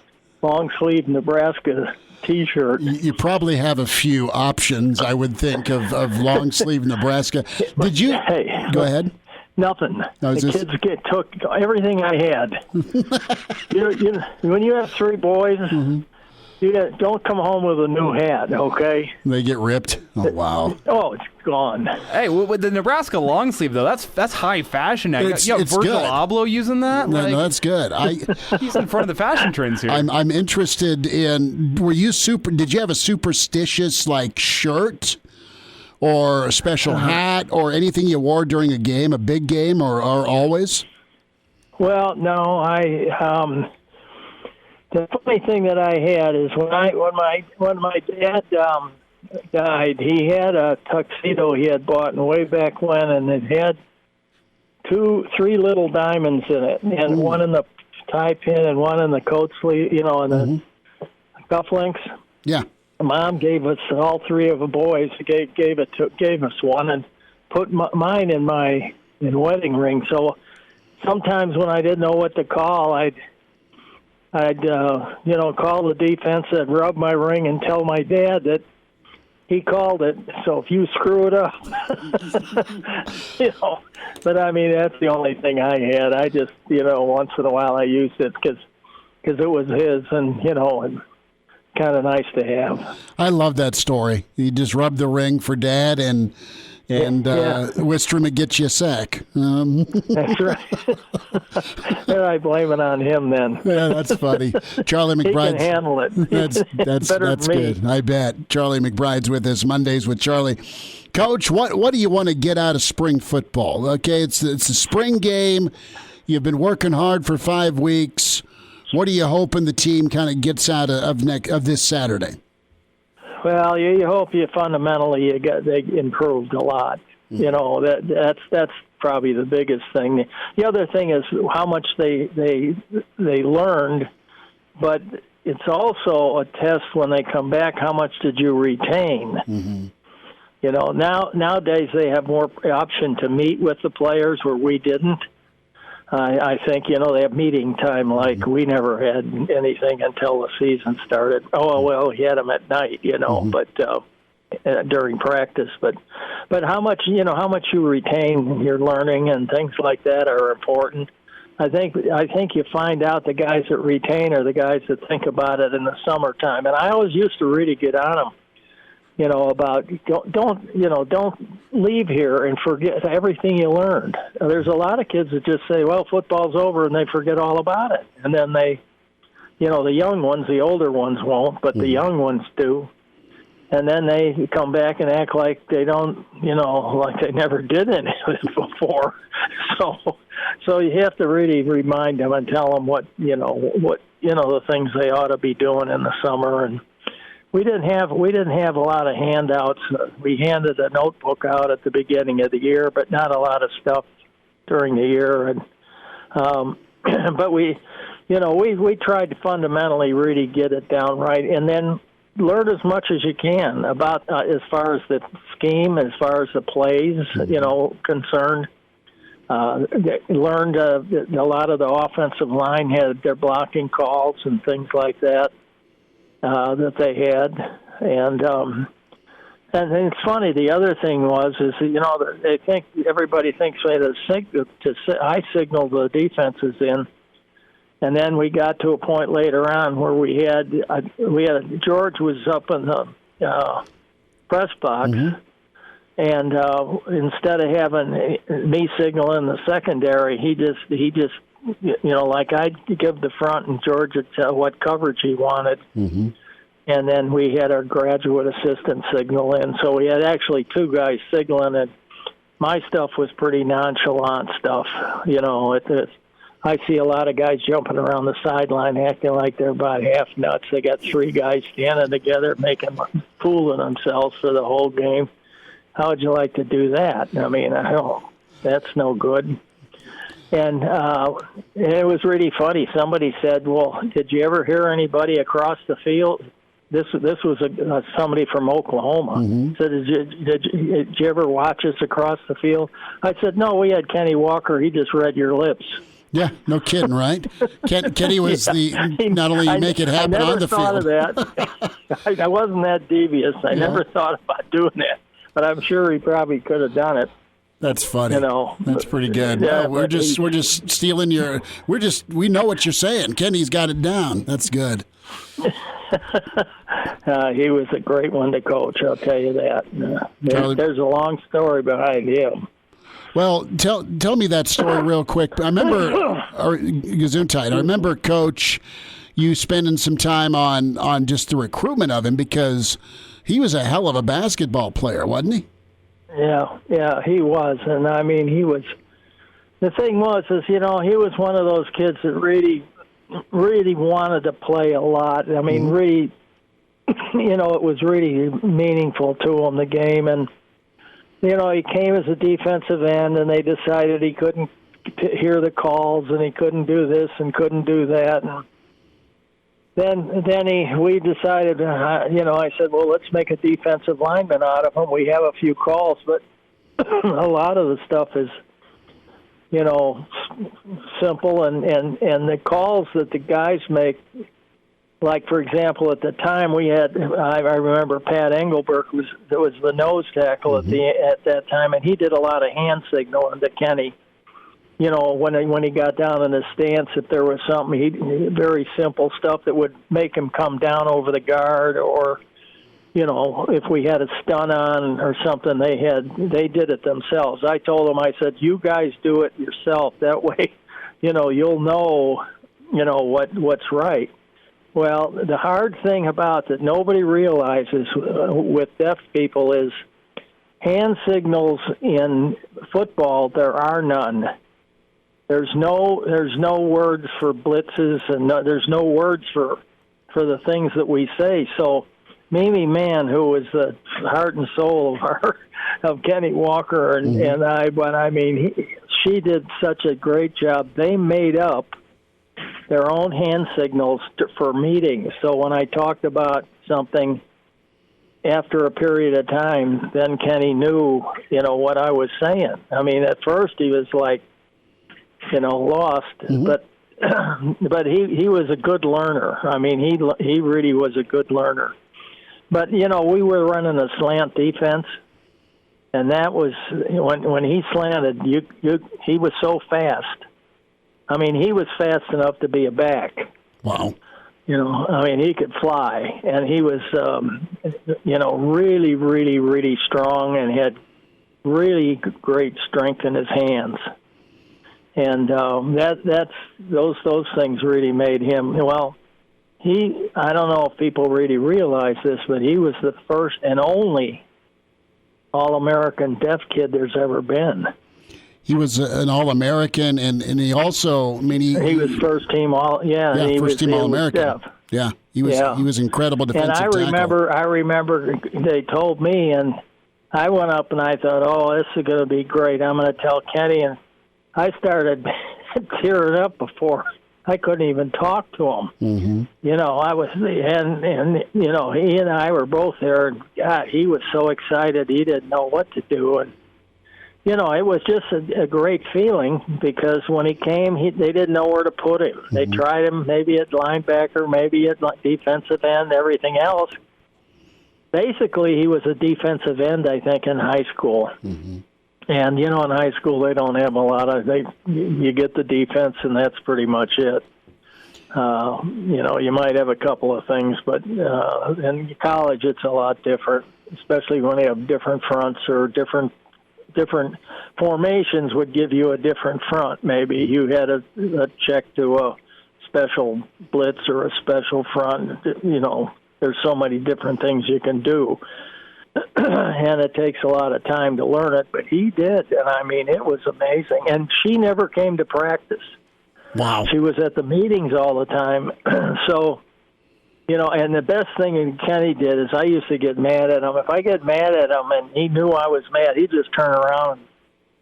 long sleeve Nebraska T-shirt. You probably have a few options, I would think, of long sleeve Nebraska. Did you? Hey, go ahead. Nothing. Kids took everything I had. When you have three boys, you don't come home with a new hat, okay? They get ripped. Oh wow. Oh, it's gone. Hey, with the Nebraska long sleeve though, that's high fashion now. It's Virgil good. Abloh using that. No, that's good. He's in front of the fashion trends here. I'm interested in. Did you have a superstitious shirt or a special hat or anything you wore during a game, a big game, or always? Well, no, the funny thing that I had is when my dad died, he had a tuxedo he had bought way back when, and it had three little diamonds in it, and one in the tie pin and one in the coat sleeve, and the cufflinks. Yeah. Mom gave us all three of the boys gave us one and put mine in my wedding ring. So sometimes when I didn't know what to call, I'd call the defense and rub my ring and tell my dad that he called it. So if you screw it up, But I mean, that's the only thing I had. I just, once in a while I used it because it was his, and and kind of nice to have. I love that story. You just rubbed the ring for Dad and Wistrom would get you a sack. That's right. I blame it on him then. Yeah, that's funny. Charlie McBride. He can handle it. That's good. I bet. Charlie McBride's with us Mondays with Charlie. Coach, what do you want to get out of spring football? Okay, it's a spring game. You've been working hard for 5 weeks. What are you hoping the team kind of gets out of this Saturday? Well, you hope fundamentally they improved a lot. That's probably the biggest thing. The other thing is how much they learned, but it's also a test when they come back. How much did you retain? Mm-hmm. Nowadays they have more option to meet with the players where we didn't. I think, they have meeting time like we never had anything until the season started. Oh, well, he had them at night, but during practice. But how much you retain your learning and things like that are important. I think you find out the guys that retain are the guys that think about it in the summertime. And I always used to really get on them. About don't leave here and forget everything you learned. There's a lot of kids that just say, well, football's over, and they forget all about it. And then they, the young ones, the older ones won't, but the young ones do. And then they come back and act like they don't, like they never did anything before. So you have to really remind them and tell them what the things they ought to be doing in the summer. And we didn't have a lot of handouts. We handed a notebook out at the beginning of the year, but not a lot of stuff during the year. And but we tried to fundamentally really get it down right, and then learn as much as you can about as far as the scheme, as far as the plays, concerned. Learned a lot of the offensive line had their blocking calls and things like that. That they had, and it's funny. The other thing is they think everybody thinks I signaled the defenses in, and then we got to a point later on where we had George was up in the press box, and instead of having me signal in the secondary, he just. Like I'd give the front and George would tell what coverage he wanted. Mm-hmm. and then we had our graduate assistant signal in. So we had actually two guys signaling, and my stuff was pretty nonchalant stuff. You know, I see a lot of guys jumping around the sideline acting like they're about half nuts. They got three guys standing together making fooling themselves for the whole game. How would you like to do that? I mean, that's no good. And it was really funny. Somebody said, well, did you ever hear anybody across the field? This was somebody from Oklahoma. Mm-hmm. Said, did you ever watch us across the field? I said, no, we had Kenny Walker. He just read your lips. Yeah, no kidding, right? Kenny was not only make it happen on the field. I never thought of that. I wasn't that devious. I never thought about doing that, but I'm sure he probably could have done it. That's funny. You know, that's pretty good. Yeah, we're just stealing your. We know what you're saying. Kenny's got it down. That's good. He was a great one to coach. I'll tell you that. There's a long story behind him. Well, tell me that story real quick. I remember, Gesundheit. I remember, Coach, you spending some time on just the recruitment of him because he was a hell of a basketball player, wasn't he? Yeah, he was. And, I mean, the thing was, he was one of those kids that really, really wanted to play a lot. I mean, really, it was really meaningful to him, the game. And, he came as a defensive end, and they decided he couldn't hear the calls, and he couldn't do this and couldn't do that. And then we decided, I said, well, let's make a defensive lineman out of him. We have a few calls, but a lot of the stuff is, simple. And the calls that the guys make, like, for example, at the time we had, I remember Pat Engelberg was the nose tackle at that time, and he did a lot of hand signaling to Kenny. When he got down in his stance, if there was something, very simple stuff that would make him come down over the guard, or, if we had a stun on or something, they did it themselves. I told them, I said, you guys do it yourself. That way, you'll know, what's right. Well, the hard thing about that nobody realizes with deaf people is hand signals in football. There are none. There's no words for blitzes, and there's no words for the things that we say. So, Mimi Mann, who was the heart and soul of Kenny Walker and I, but I mean, she did such a great job. They made up their own hand signals for meetings. So when I talked about something after a period of time, then Kenny knew, what I was saying. I mean, at first he was like, lost, but he was a good learner. I mean, he really was a good learner. But, we were running a slant defense, and that was, when he slanted, he was so fast. I mean, he was fast enough to be a back. Wow. He could fly, and he was, really, really, really strong and had really great strength in his hands. And those things really made him, well, I don't know if people really realize this, but he was the first and only All-American deaf kid there's ever been. He was an All-American, and he also, he was first team first team All-American. Yeah, he was incredible defensive tackle. And I remember they told me, and I went up and I thought, oh, this is going to be great. I'm going to tell Kenny, and I started tearing up before I couldn't even talk to him. Mm-hmm. I was, and he and I were both there, and God, he was so excited he didn't know what to do, and it was just a great feeling because when he came, they didn't know where to put him. Mm-hmm. They tried him maybe at linebacker, maybe at defensive end, everything else. Basically, he was a defensive end, I think, in high school. Mm-hmm. And, in high school, they don't have a lot of you get the defense, and that's pretty much it. You might have a couple of things, but in college, it's a lot different, especially when they have different fronts or different formations would give you a different front. Maybe you had a check to a special blitz or a special front, there's so many different things you can do. And it takes a lot of time to learn it, but he did. And, I mean, it was amazing. And she never came to practice. Wow. She was at the meetings all the time. So, you know, and the best thing Kenny did is I used to get mad at him. If I get mad at him and he knew I was mad, he'd just turn around and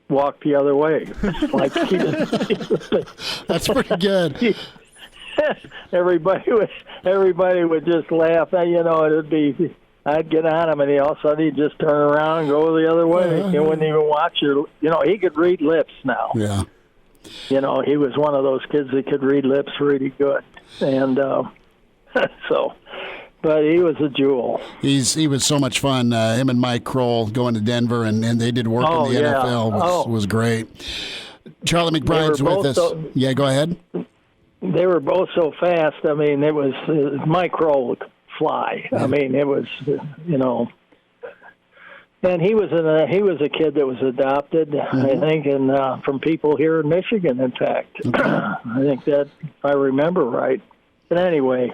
walk the other way. Like he That's pretty good. Everybody would just laugh. You know, it'd be... I'd get on him, and all of a sudden he'd just turn around and go the other way. He wouldn't even watch your. You know, he could read lips now. Yeah. You know, he was one of those kids that could read lips really good, and so. But he was a jewel. He was so much fun. Him and Mike Kroll going to Denver, and they did work in the NFL. Was great. Charlie McBride's with us. Yeah, go ahead. They were both so fast. I mean, it was Mike Kroll. Fly. I mean, it was, you know, and he was a kid that was adopted, I think, and from people here in Michigan. In fact, I think that if I remember right. But anyway,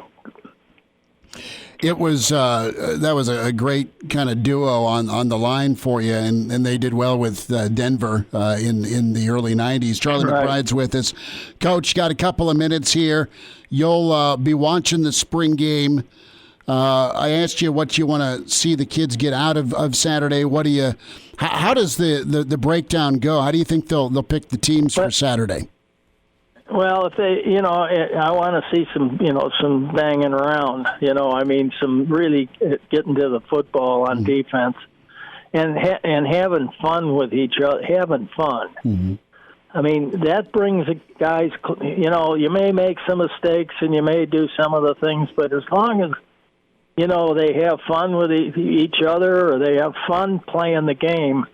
it was that was a great kind of duo on the line for you, and they did well with Denver in the early '90s. Charlie McBride's with us, Coach. Got a couple of minutes here. You'll be watching the spring game. I asked you what you want to see the kids get out of Saturday. What do you? How does the breakdown go? How do you think they'll pick the teams for Saturday? Well, if they, you know, I want to see some banging around. You know, I mean, some really getting to the football on defense, and having fun with each other, having fun. Mm-hmm. I mean, that brings guys. You know, you may make some mistakes and you may do some of the things, but as long as you know, they have fun with each other, or they have fun playing the game.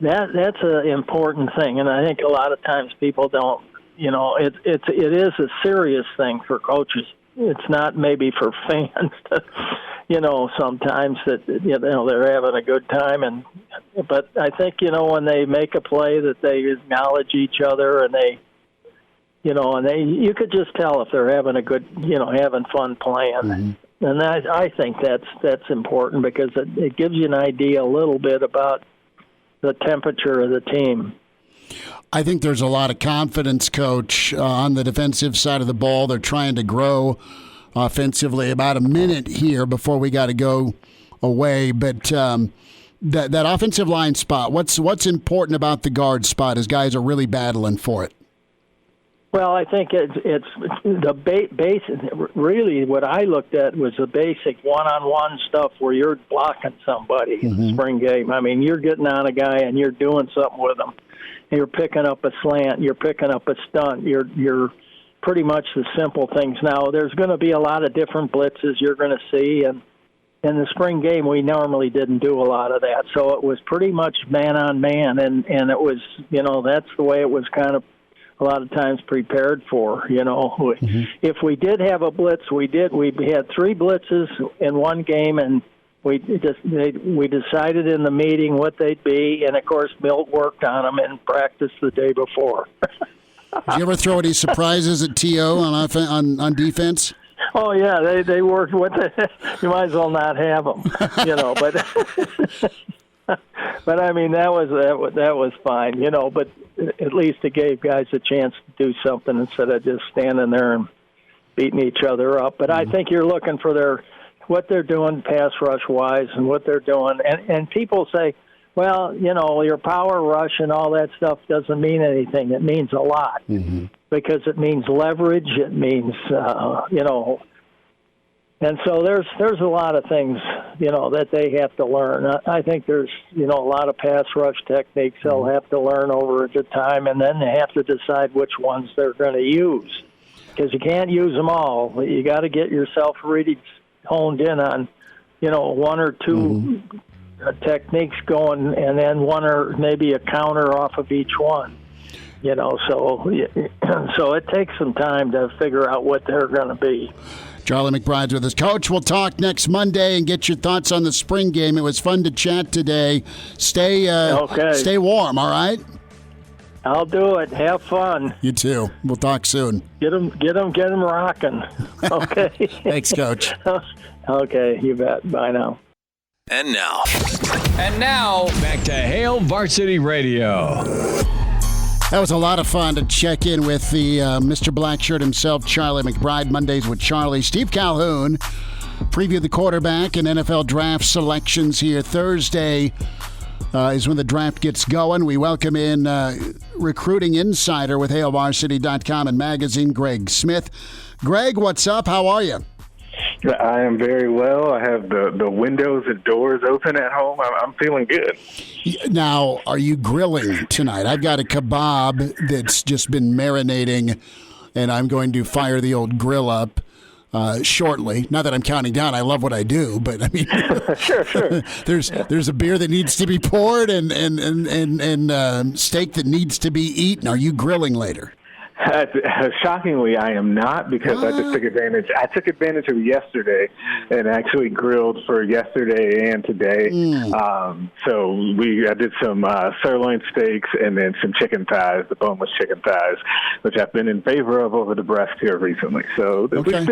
That's an important thing, and I think a lot of times people don't. You know, it is a serious thing for coaches. It's not maybe for fans. You know, sometimes that they're having a good time, but I think when they make a play that they acknowledge each other, and you could just tell if they're having a good, having fun playing. Mm-hmm. And I think that's important because it gives you an idea a little bit about the temperature of the team. I think there's a lot of confidence, Coach, on the defensive side of the ball. They're trying to grow offensively. About a minute here before we got to go away, but that offensive line spot. What's important about the guard spot as guys are really battling for it? Well, I think it's the basic. Really, what I looked at was the basic one-on-one stuff where you're blocking somebody in the spring game. I mean, you're getting on a guy and you're doing something with them. You're picking up a slant. You're picking up a stunt. You're pretty much the simple things. Now, there's going to be a lot of different blitzes you're going to see, and in the spring game, we normally didn't do a lot of that. So it was pretty much man-on-man, and it was, that's the way it was kind of a lot of times prepared for, If we did have a blitz, we had 3 blitzes in one game, and we decided in the meeting what they'd be, and of course Milt worked on them in practice the day before. Did you ever throw any surprises at TO on defense? Oh yeah, they worked with it. You might as well not have them, but. But I mean that was fine, But at least it gave guys a chance to do something instead of just standing there and beating each other up. But I think you're looking for what they're doing pass rush wise and what they're doing. And people say, well, your power rush and all that stuff doesn't mean anything. It means a lot because it means leverage. It means And so there's a lot of things, that they have to learn. I think there's, a lot of pass rush techniques they'll have to learn over the time, and then they have to decide which ones they're going to use. Because you can't use them all. You got to get yourself really honed in on, 1 or 2 techniques going, and then 1 or maybe a counter off of each one. So it takes some time to figure out what they're going to be. Charlie McBride's with us. Coach, we'll talk next Monday and get your thoughts on the spring game. It was fun to chat today. Stay warm, all right? I'll do it. Have fun. You too. We'll talk soon. Get them rocking. Okay. Thanks, Coach. Okay, you bet. Bye now. And now, back to Hail Varsity Radio. That was a lot of fun to check in with the Mr. Blackshirt himself, Charlie McBride. Mondays with Charlie. Steve Calhoun previewed the quarterback and NFL draft selections here. Thursday is when the draft gets going. We welcome in recruiting insider with HailVarsity.com and magazine, Greg Smith. Greg, what's up? How are you? I am very well. I have the windows and doors open at home. I'm feeling good. Now, are you grilling tonight? I've got a kebab that's just been marinating, and I'm going to fire the old grill up shortly. Not that I'm counting down. I love what I do, but I mean, sure. There's a beer that needs to be poured and steak that needs to be eaten. Are you grilling later? Shockingly, I am not, because I just took advantage. I took advantage of yesterday and actually grilled for yesterday and today. So I did some sirloin steaks and then some chicken thighs, the boneless chicken thighs, which I've been in favor of over the breast here recently. So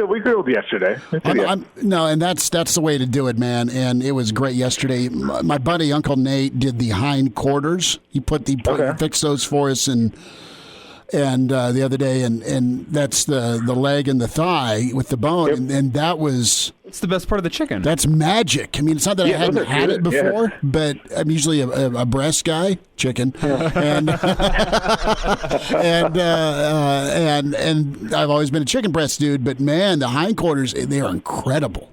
we grilled yesterday. And that's the way to do it, man. And it was great yesterday. My buddy Uncle Nate did the hind quarters. He fixed those for us and the other day, and that's the leg and the thigh with the bone, and that was... It's the best part of the chicken. That's magic. I mean, it's not that I hadn't had it before, but I'm usually a breast guy, chicken, and I've always been a chicken breast dude, but man, the hindquarters, they are incredible.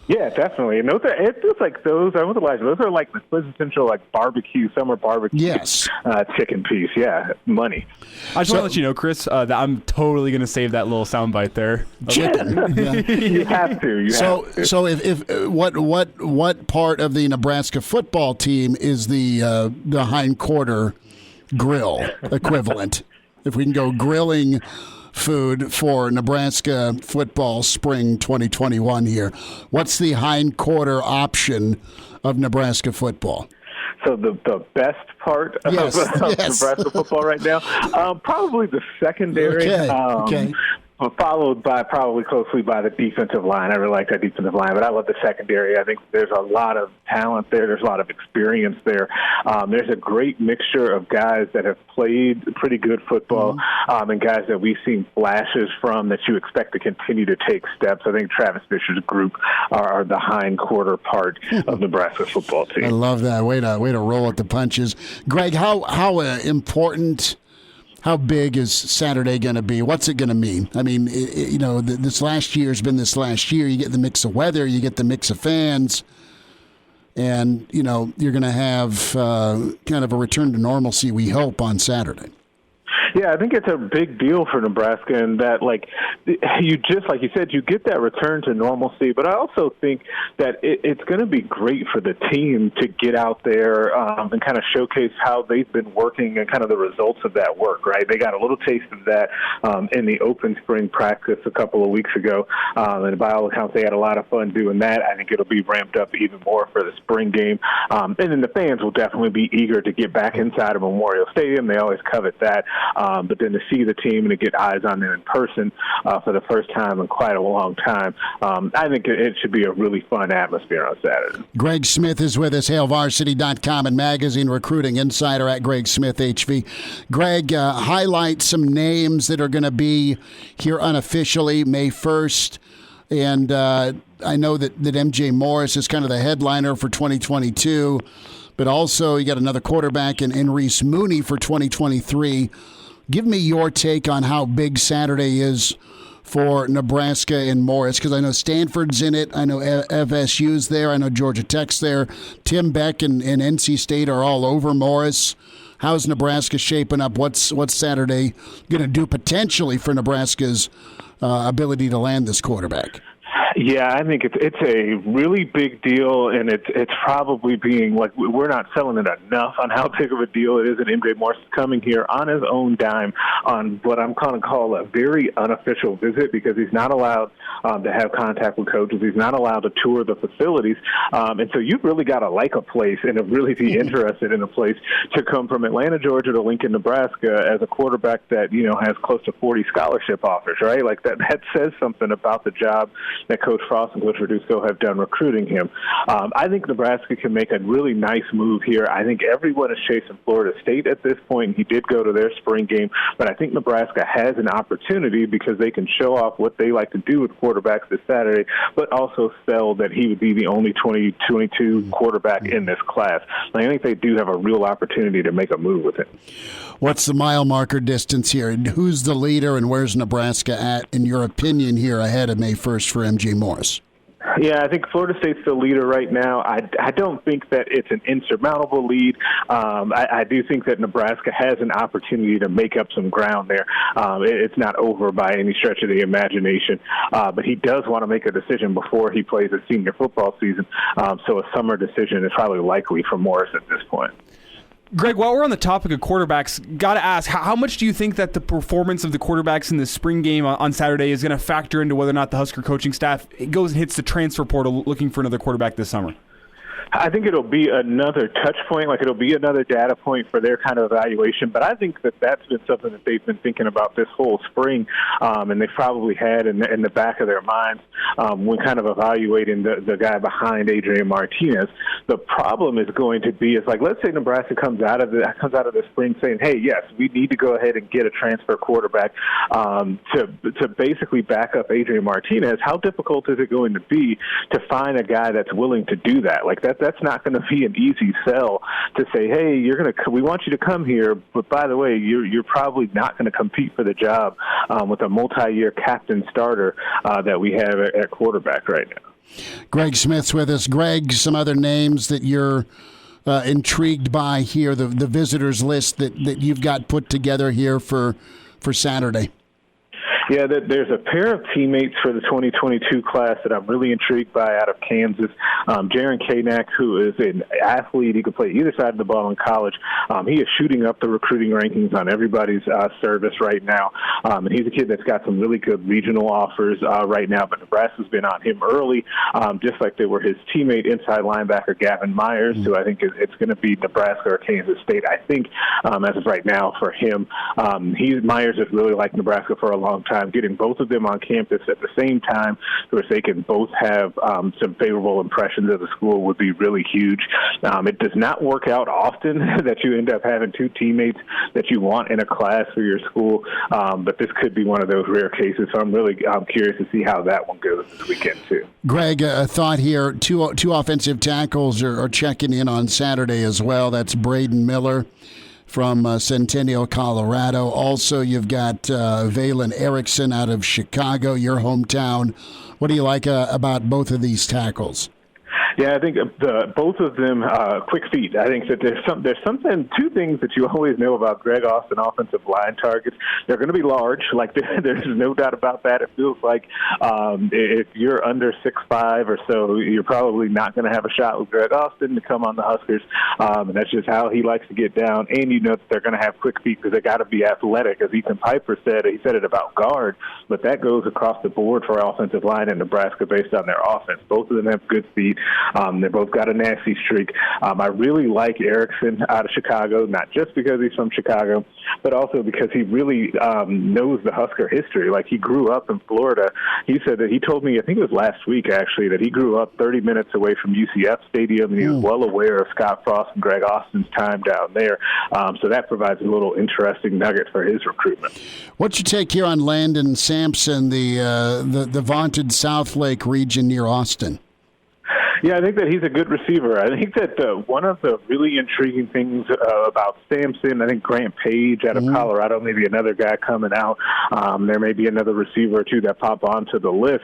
Yeah, definitely. And it feels like those are like the quintessential summer barbecue chicken piece. Yeah, money. I just want to let you know, Chris, that I'm totally going to save that little soundbite there. Chicken. You have to. So if what part of the Nebraska football team is the hindquarter grill equivalent? If we can go grilling food for Nebraska football spring 2021 here, what's the hindquarter option of Nebraska football? So the best part of Nebraska football right now, probably the secondary. Okay. Followed by probably closely by the defensive line. I really like that defensive line, but I love the secondary. I think there's a lot of talent there. There's a lot of experience there. There's a great mixture of guys that have played pretty good football and guys that we've seen flashes from that you expect to continue to take steps. I think Travis Fisher's group are the hindquarter part of Nebraska football team. I love that. Way to roll with the punches. Greg, how important... How big is Saturday going to be? What's it going to mean? I mean, this last year has been this last year. You get the mix of weather, you get the mix of fans, and, you're going to have kind of a return to normalcy, we hope, on Saturday. Yeah, I think it's a big deal for Nebraska in that, you just, like you said, you get that return to normalcy. But I also think that it's going to be great for the team to get out there and kind of showcase how they've been working and kind of the results of that work, right? They got a little taste of that in the open spring practice a couple of weeks ago. And by all accounts, they had a lot of fun doing that. I think it'll be ramped up even more for the spring game. And then the fans will definitely be eager to get back inside of Memorial Stadium. They always covet that. But then to see the team and to get eyes on them in person for the first time in quite a long time, I think it should be a really fun atmosphere on Saturday. Greg Smith is with us, HailVarsity.com and magazine recruiting insider at Greg Smith HV. Greg, highlight some names that are going to be here unofficially May 1st. And I know that MJ Morris is kind of the headliner for 2022, but also you got another quarterback in Reese Mooney for 2023. Give me your take on how big Saturday is for Nebraska and Morris, because I know Stanford's in it. I know FSU's there. I know Georgia Tech's there. Tim Beck and NC State are all over Morris. How's Nebraska shaping up? What's Saturday going to do potentially for Nebraska's ability to land this quarterback? Yeah, I think it's a really big deal, and it's probably being we're not selling it enough on how big of a deal it is. And MJ Morris is coming here on his own dime on what I'm going to call a very unofficial visit, because he's not allowed to have contact with coaches. He's not allowed to tour the facilities, and so you've really got to like a place and really be interested in a place to come from Atlanta, Georgia to Lincoln, Nebraska as a quarterback that has close to 40 scholarship offers. Right, that says something about the job that Coach Frost and Coach Verduzco have done recruiting him. I think Nebraska can make a really nice move here. I think everyone is chasing Florida State at this point. He did go to their spring game, but I think Nebraska has an opportunity because they can show off what they like to do with quarterbacks this Saturday, but also sell that he would be the only 2022 quarterback in this class. I think they do have a real opportunity to make a move with it. What's the mile marker distance here? And who's the leader, and where's Nebraska at, in your opinion, here ahead of May 1st for MJ Morris? Yeah, I think Florida State's the leader right now. I don't think that it's an insurmountable lead. I do think that Nebraska has an opportunity to make up some ground there. It's not over by any stretch of the imagination, but he does want to make a decision before he plays a senior football season, so a summer decision is probably likely for Morris at this point. Greg, while we're on the topic of quarterbacks, got to ask, how much do you think that the performance of the quarterbacks in the spring game on Saturday is going to factor into whether or not the Husker coaching staff goes and hits the transfer portal looking for another quarterback this summer? I think it'll be another touch point, like it'll be another data point for their kind of evaluation. But I think that that's been something that they've been thinking about this whole spring, and they probably had in the back of their minds when kind of evaluating the guy behind Adrian Martinez. The problem is going to be, like, let's say Nebraska comes out of the spring saying, hey, yes, we need to go ahead and get a transfer quarterback to basically back up Adrian Martinez. How difficult is it going to be to find a guy that's willing to do that? Like that's not going to be an easy sell to say, hey, we want you to come here, but by the way, you're probably not going to compete for the job with a multi-year captain starter that we have at quarterback right now. Greg Smith's with us. Greg, some other names that you're intrigued by here, the visitors list that you've got put together here for Saturday. Yeah, there's a pair of teammates for the 2022 class that I'm really intrigued by out of Kansas. Jaron Kanak, who is an athlete. He could play either side of the ball in college. He is shooting up the recruiting rankings on everybody's service right now. And he's a kid that's got some really good regional offers right now, but Nebraska's been on him early, just like they were his teammate, inside linebacker Gavin Myers, who I think it's going to be Nebraska or Kansas State, I think, as of right now for him. Myers has really liked Nebraska for a long time. Getting both of them on campus at the same time, so they can both have some favorable impressions of the school, would be really huge. It does not work out often that you end up having two teammates that you want in a class for your school, but this could be one of those rare cases. So I'm really curious to see how that one goes this weekend too. Greg, a thought here: two offensive tackles are checking in on Saturday as well. That's Braden Miller from Centennial, Colorado. Also, you've got Valen Erickson out of Chicago, your hometown. What do you like about both of these tackles? Yeah, I think both of them quick feet. I think that there's two things that you always know about Greg Austin offensive line targets. They're going to be large. Like there's no doubt about that. It feels like if you're under 6'5" or so, you're probably not going to have a shot with Greg Austin to come on the Huskers. And that's just how he likes to get down. And you know that they're going to have quick feet because they got to be athletic, as Ethan Piper said. He said it about guard, but that goes across the board for our offensive line in Nebraska based on their offense. Both of them have good feet. They both got a nasty streak. I really like Erickson out of Chicago, not just because he's from Chicago, but also because he really knows the Husker history. Like, he grew up in Florida. He said that he told me, I think it was last week actually, that he grew up 30 minutes away from UCF Stadium, and he was well aware of Scott Frost and Greg Austin's time down there. So that provides a little interesting nugget for his recruitment. What's your take here on Landon Sampson, the vaunted South Lake region near Austin? Yeah, I think that he's a good receiver. I think that one of the really intriguing things about Sampson, I think Grant Page out of Colorado, maybe another guy coming out, there may be another receiver or two that pop onto the list,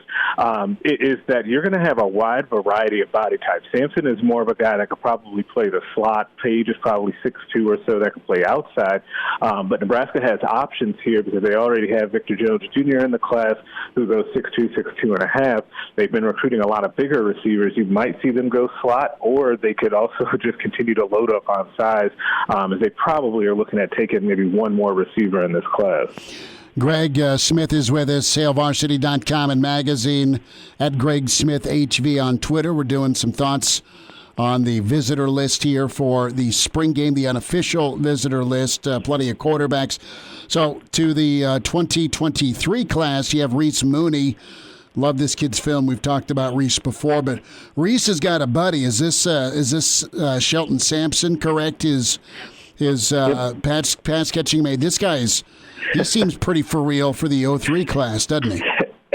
is that you're going to have a wide variety of body types. Sampson is more of a guy that could probably play the slot. Page is probably 6'2" or so that could play outside. But Nebraska has options here because they already have Victor Jones Jr. in the class, who goes 6'2", 6'2.5". They've been recruiting a lot of bigger receivers. You might see them go slot, or they could also just continue to load up on size, as they probably are looking at taking maybe one more receiver in this class. Greg Smith is with us, HailVarsity.com and magazine, at Greg Smith HV on Twitter. We're doing some thoughts on the visitor list here for the spring game, the unofficial visitor list, plenty of quarterbacks. So to the 2023 class, you have Reese Mooney, Love this kid's film. We've talked about Reese before, but Reese has got a buddy. Is this Shelton Sampson, correct? His pass catching mate. This he seems pretty for real for the 03 class, doesn't he?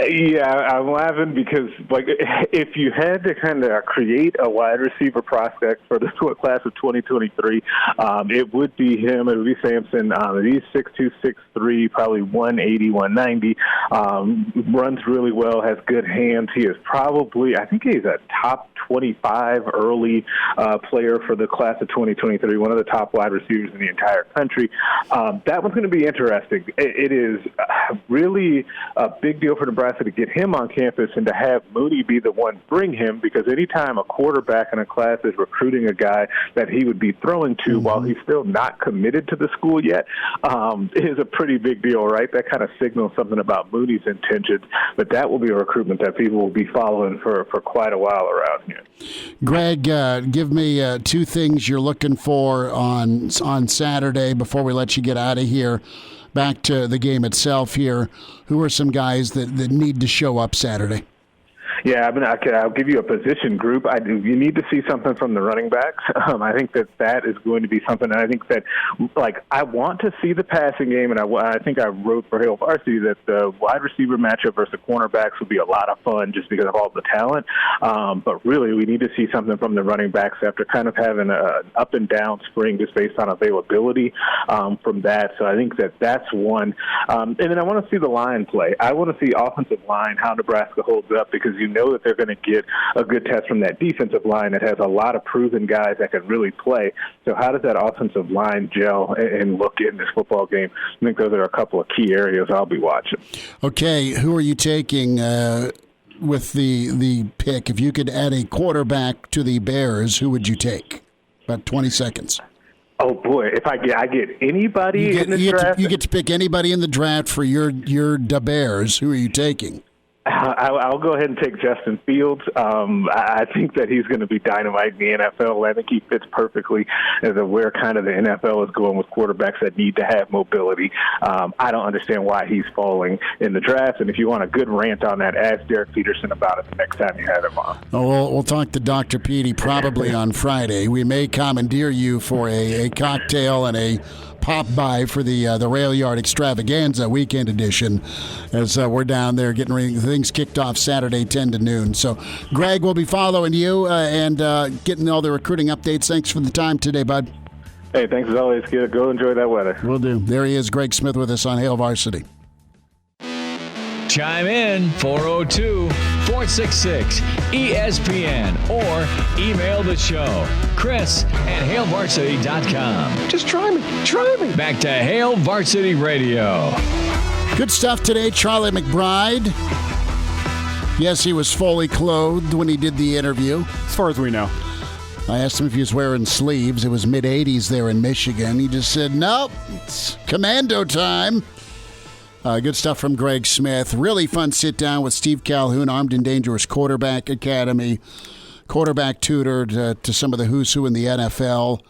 Yeah, I'm laughing because, like, if you had to kind of create a wide receiver prospect for the class of 2023, it would be him. It would be Sampson. He's 6'2", 6'3", probably 180, 190. Runs really well, has good hands. He is probably, I think he's a top 25 early player for the class of 2023, one of the top wide receivers in the entire country. That one's going to be interesting. It is really a big deal for Nebraska to get him on campus and to have Mooney be the one bring him, because anytime a quarterback in a class is recruiting a guy that he would be throwing to while he's still not committed to the school yet, is a pretty big deal, right? That kind of signals something about Mooney's intentions, but that will be a recruitment that people will be following for quite a while around here. Greg, give me two things you're looking for on Saturday before we let you get out of here. Back to the game itself here. Who are some guys that need to show up Saturday? Yeah, I mean, I'll give you a position group. You need to see something from the running backs. I think that is going to be something. And I think that, like, I want to see the passing game, and I think I wrote for Hail Varsity that the wide receiver matchup versus the cornerbacks would be a lot of fun just because of all the talent. But really, we need to see something from the running backs after kind of having an up and down spring just based on availability from that. So I think that's one. And then I want to see the line play. I want to see offensive line, how Nebraska holds up, because you know that they're going to get a good test from that defensive line that has a lot of proven guys that can really play. So how does that offensive line gel and look in this football game? I think those are a couple of key areas I'll be watching. Okay, who are you taking with the pick? If you could add a quarterback to the Bears, who would you take? About 20 seconds. Oh, boy, if I get anybody in the draft. You get to pick anybody in the draft for your Bears. Who are you taking? I'll go ahead and take Justin Fields. I think that he's going to be dynamite in the NFL. I think he fits perfectly as where kind of the NFL is going with quarterbacks that need to have mobility. I don't understand why he's falling in the draft. And if you want a good rant on that, ask Derek Peterson about it the next time you have him on. Oh, we'll talk to Dr. Petey probably on Friday. We may commandeer you for a cocktail and a pop by for the Rail Yard Extravaganza weekend edition as we're down there getting things kicked off Saturday 10 to noon. So, Greg, we'll be following you and getting all the recruiting updates. Thanks for the time today, bud. Hey, thanks as always. Go enjoy that weather. Will do. There he is, Greg Smith with us on Hail Varsity. Chime in 402-466-ESPN or email the show, Chris@HailVarsity.com. Just try me. Back to Hail Varsity Radio. Good stuff today, Charlie McBride. Yes, he was fully clothed when he did the interview. As far as we know. I asked him if he was wearing sleeves. It was mid-'80s there in Michigan. He just said, nope, it's commando time. Good stuff from Greg Smith. Really fun sit-down with Steve Calhoun, Armed and Dangerous Quarterback Academy, quarterback tutor to some of the who's who in the NFL,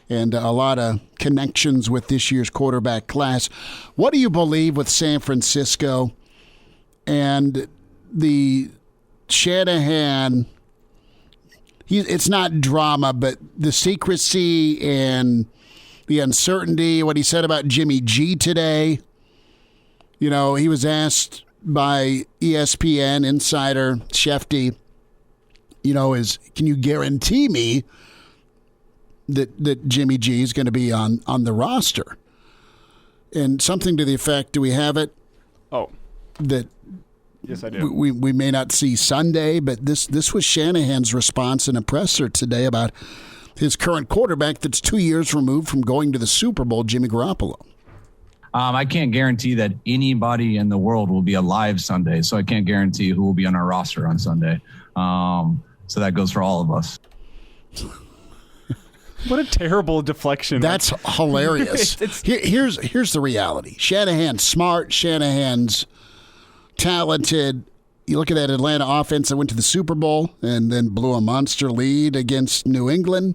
and a lot of connections with this year's quarterback class. What do you believe with San Francisco and the Shanahan? It's not drama, but the secrecy and the uncertainty, what he said about Jimmy G today. You know, he was asked by ESPN insider Shefty, can you guarantee me that Jimmy G is going to be on the roster? And something to the effect, do we have it? Oh. That yes, I do. We may not see Sunday, but this was Shanahan's response in a presser today about his current quarterback that's 2 years removed from going to the Super Bowl, Jimmy Garoppolo. I can't guarantee that anybody in the world will be alive Sunday, so I can't guarantee who will be on our roster on Sunday. So that goes for all of us. What a terrible deflection. That's hilarious. Here's the reality. Shanahan's smart. Shanahan's talented. You look at that Atlanta offense that went to the Super Bowl and then blew a monster lead against New England.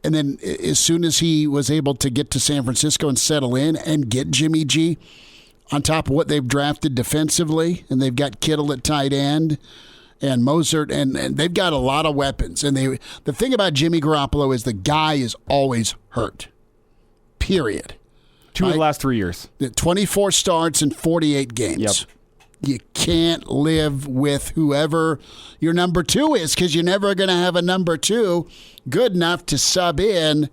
And then as soon as he was able to get to San Francisco and settle in and get Jimmy G, on top of what they've drafted defensively, and they've got Kittle at tight end and Mozart, and they've got a lot of weapons. And the thing about Jimmy Garoppolo is the guy is always hurt, period. 2 of the last 3 years. 24 starts in 48 games. Yep. You can't live with whoever your number 2 is because you're never going to have a number 2 good enough to sub in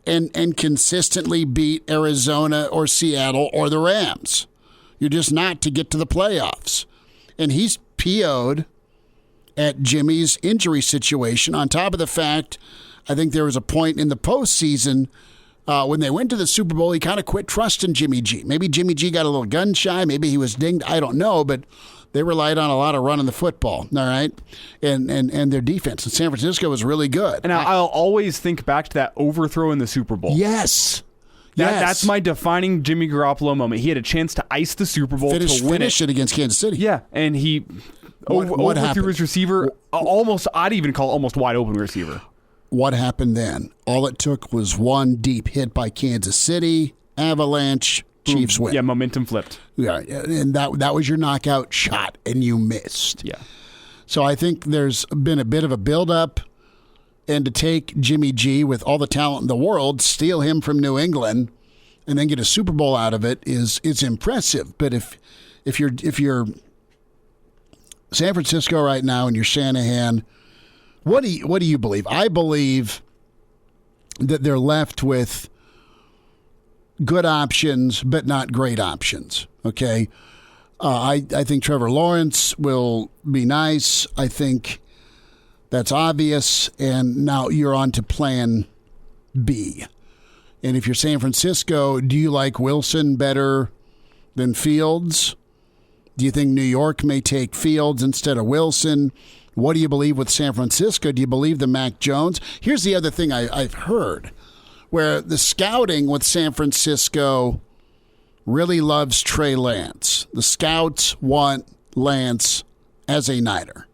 and consistently beat Arizona or Seattle or the Rams. You're just not to get to the playoffs. And he's PO'd at Jimmy's injury situation. On top of the fact, I think there was a point in the postseason when they went to the Super Bowl, he kind of quit trusting Jimmy G. Maybe Jimmy G got a little gun shy. Maybe he was dinged. I don't know, but they relied on a lot of running the football, all right? And their defense in San Francisco was really good. And I'll always think back to that overthrow in the Super Bowl. Yes. That's my defining Jimmy Garoppolo moment. He had a chance to ice the Super Bowl to win it against Kansas City. Yeah, and he overthrew his receiver, I'd even call it almost wide open receiver. What happened then? All it took was one deep hit by Kansas City, avalanche, Chiefs win. Yeah, momentum flipped. Yeah, and that was your knockout shot, and you missed. Yeah. So I think there's been a bit of a buildup, and to take Jimmy G with all the talent in the world, steal him from New England, and then get a Super Bowl out of it is impressive. But if you're San Francisco right now and you're Shanahan, what do you believe? I believe that they're left with good options, but not great options. Okay, I think Trevor Lawrence will be nice. I think that's obvious, and now you're on to plan B. And if you're San Francisco, do you like Wilson better than Fields? Do you think New York may take Fields instead of Wilson? What do you believe with San Francisco? Do you believe the Mac Jones? Here's the other thing I've heard, where the scouting with San Francisco really loves Trey Lance. The scouts want Lance as a Niner.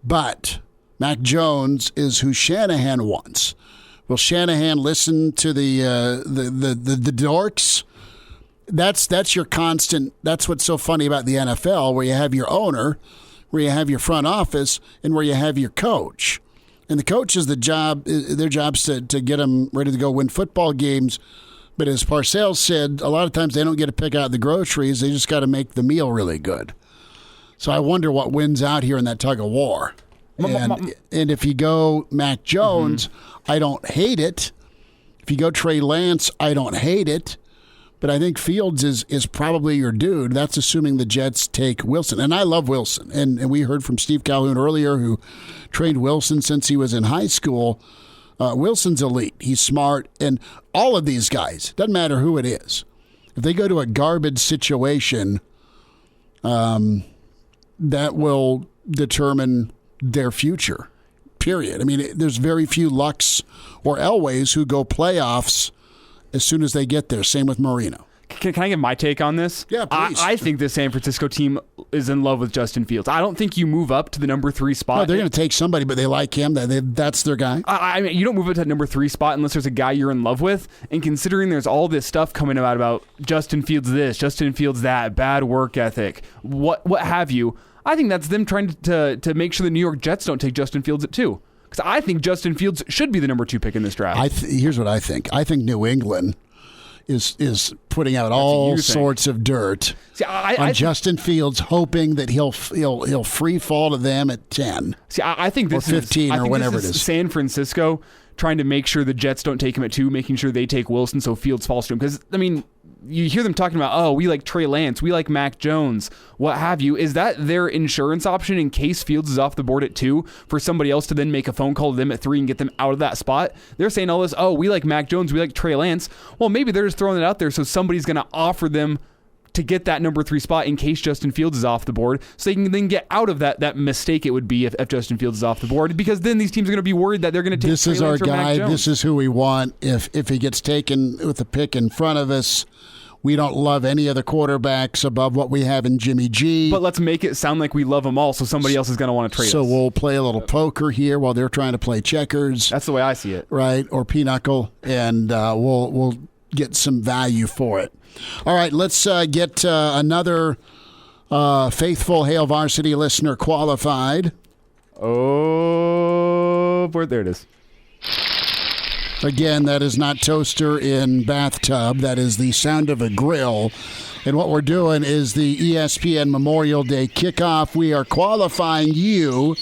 But Mac Jones is who Shanahan wants. Will Shanahan listen to the dorks? That's your constant. That's what's so funny about the NFL, where you have your owner, where you have your front office, and where you have your coach. And the coach is their job's to get them ready to go win football games. But as Parcells said, a lot of times they don't get to pick out the groceries. They just got to make the meal really good. So I wonder what wins out here in that tug of war. And if you go Mac Jones, I don't hate it. If you go Trey Lance, I don't hate it. But I think Fields is probably your dude. That's assuming the Jets take Wilson. And I love Wilson. And we heard from Steve Calhoun earlier, who trained Wilson since he was in high school. Wilson's elite. He's smart. And all of these guys, doesn't matter who it is, if they go to a garbage situation, that will determine their future, period. I mean, there's very few Lucks or Elways who go playoffs as soon as they get there. Same with Marino. Can I get my take on this? Yeah, please. I think the San Francisco team is in love with Justin Fields. I don't think you move up to the number 3 spot. No, they're going to take somebody, but they like him. That's their guy. I mean, you don't move up to that number 3 spot unless there's a guy you're in love with. And considering there's all this stuff coming about Justin Fields this, Justin Fields that, bad work ethic, what have you, I think that's them trying to make sure the New York Jets don't take Justin Fields at 2. Because I think Justin Fields should be the number 2 pick in this draft. Here's what I think. I think New England is putting out all sorts of dirt on Justin Fields, hoping that he'll free fall to them at 10. See, I think this or 15 is, or whatever it is. San Francisco trying to make sure the Jets don't take him at 2, making sure they take Wilson so Fields falls to him. Because, I mean, you hear them talking about, we like Trey Lance, we like Mac Jones, what have you. Is that their insurance option in case Fields is off the board at 2 for somebody else to then make a phone call to them at 3 and get them out of that spot? They're saying all this, we like Mac Jones, we like Trey Lance. Well, maybe they're just throwing it out there so somebody's going to offer them to get that number 3 spot in case Justin Fields is off the board, so they can then get out of that mistake it would be if Justin Fields is off the board, because then these teams are going to be worried that they're going to take this is Trey our Lance or guy, Mac Jones. This is who we want. If he gets taken with the pick in front of us, we don't love any other quarterbacks above what we have in Jimmy G. But let's make it sound like we love them all, so somebody else is going to want to trade us. So we'll play a little poker here while they're trying to play checkers. That's the way I see it. Right, or pinochle, and we'll get some value for it. All right, let's get another faithful Hail Varsity listener qualified. Oh, there it is. Again, that is not toaster in bathtub. That is the sound of a grill. And what we're doing is the ESPN Memorial Day kickoff. We are qualifying you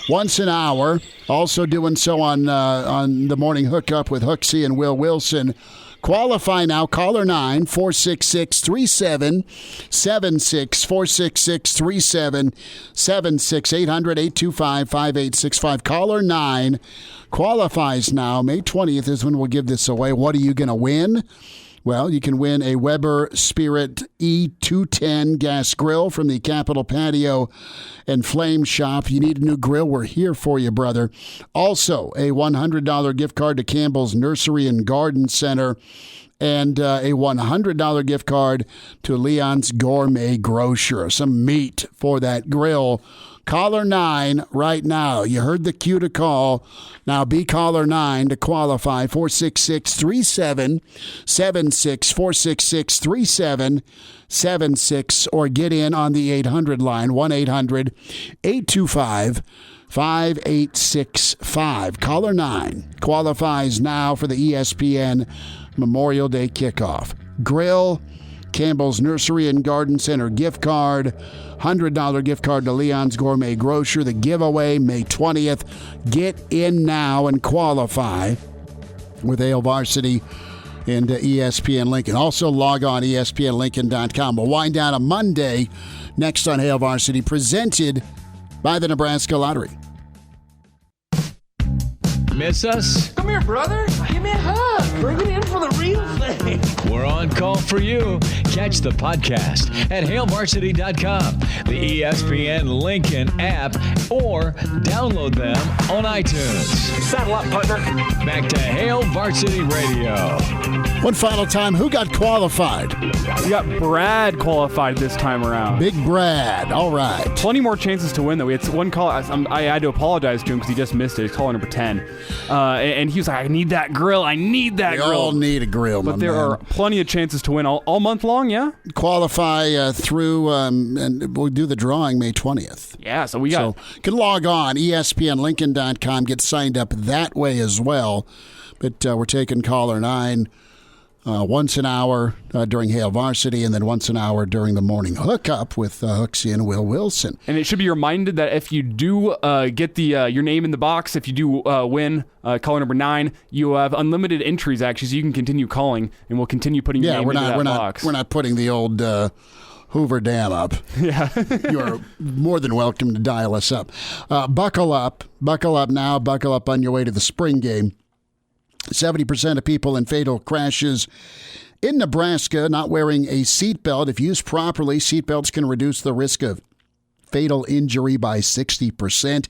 once an hour. Also doing so on the morning hookup with Hooksy and Will Wilson. Qualify now. Caller 9 466-3776 466-3776 800-825-5865. Caller 9 qualifies now. May 20th is when we'll give this away. What are you going to win? Well, you can win a Weber Spirit E210 gas grill from the Capitol Patio and Flame Shop. You need a new grill, we're here for you, brother. Also, a $100 gift card to Campbell's Nursery and Garden Center and a $100 gift card to Leon's Gourmet Grocer. Some meat for that grill. Caller 9 right now. You heard the cue to call. Now be caller 9 to qualify. 466-3776, 466-3776, or get in on the 800 line, 1-800-825-5865. Caller 9 qualifies now for the ESPN Memorial Day kickoff. Grill, Campbell's Nursery and Garden Center gift card, $100 gift card to Leon's Gourmet Grocer. The giveaway, May 20th. Get in now and qualify with Hail Varsity and ESPN Lincoln. Also log on ESPNLincoln.com. We'll wind down a Monday next on Hail Varsity, presented by the Nebraska Lottery. Miss us? Come here, brother. Give me a hug. Bring it in for the real thing. We're on call for you. Catch the podcast at HailVarsity.com, the ESPN Lincoln app, or download them on iTunes. Saddle up, partner. Back to Hail Varsity Radio. One final time, who got qualified? We got Brad qualified this time around. Big Brad. All right. Plenty more chances to win, though. We had one call. I had to apologize to him because he just missed it. He's caller number 10. And he was like, I need that grill. I need that grill. We all need a grill, but there are plenty of chances to win all month long, yeah? Qualify through, and we'll do the drawing May 20th. Yeah, so we got... So you can log on, ESPNLincoln.com, get signed up that way as well. But we're taking caller 9 once an hour during Hail Varsity, and then once an hour during the morning hookup with Hooksy and Will Wilson. And it should be reminded that if you do get your name in the box, if you do win caller number 9, you have unlimited entries, actually, so you can continue calling, and we'll continue putting your name into that box. We're not putting the old Hoover Dam up. Yeah. You are more than welcome to dial us up. Buckle up now, buckle up on your way to the spring game. 70% of people in fatal crashes in Nebraska not wearing a seatbelt. If used properly, seatbelts can reduce the risk of fatal injury by 60%.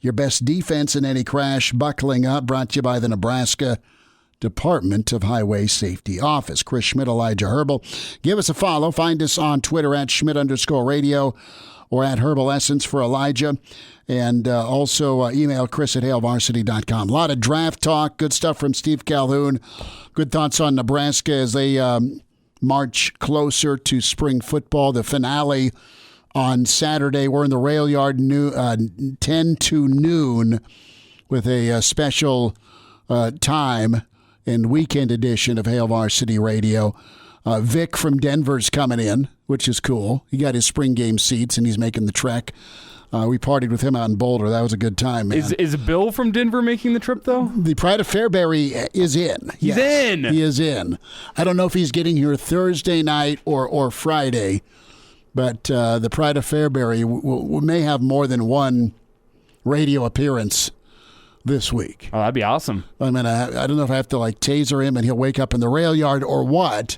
Your best defense in any crash, buckling up, brought to you by the Nebraska Department of Highway Safety Office. Chris Schmidt, Elijah Herbel. Give us a follow. Find us on Twitter at Schmidt_radio or at Herbal Essence for Elijah. And also email Chris at HailVarsity.com. A lot of draft talk, good stuff from Steve Calhoun. Good thoughts on Nebraska as they march closer to spring football. The finale on Saturday. We're in the rail yard 10 to noon with a special time and weekend edition of Hail Varsity Radio. Vic from Denver's coming in, which is cool. He got his spring game seats, and he's making the trek. We partied with him out in Boulder. That was a good time, man. Is Bill from Denver making the trip, though? The Pride of Fairbury is in. He's in. He is in. I don't know if he's getting here Thursday night or Friday, but the Pride of Fairbury may have more than one radio appearance this week. Oh, that'd be awesome. I mean, I don't know if I have to taser him and he'll wake up in the rail yard or what,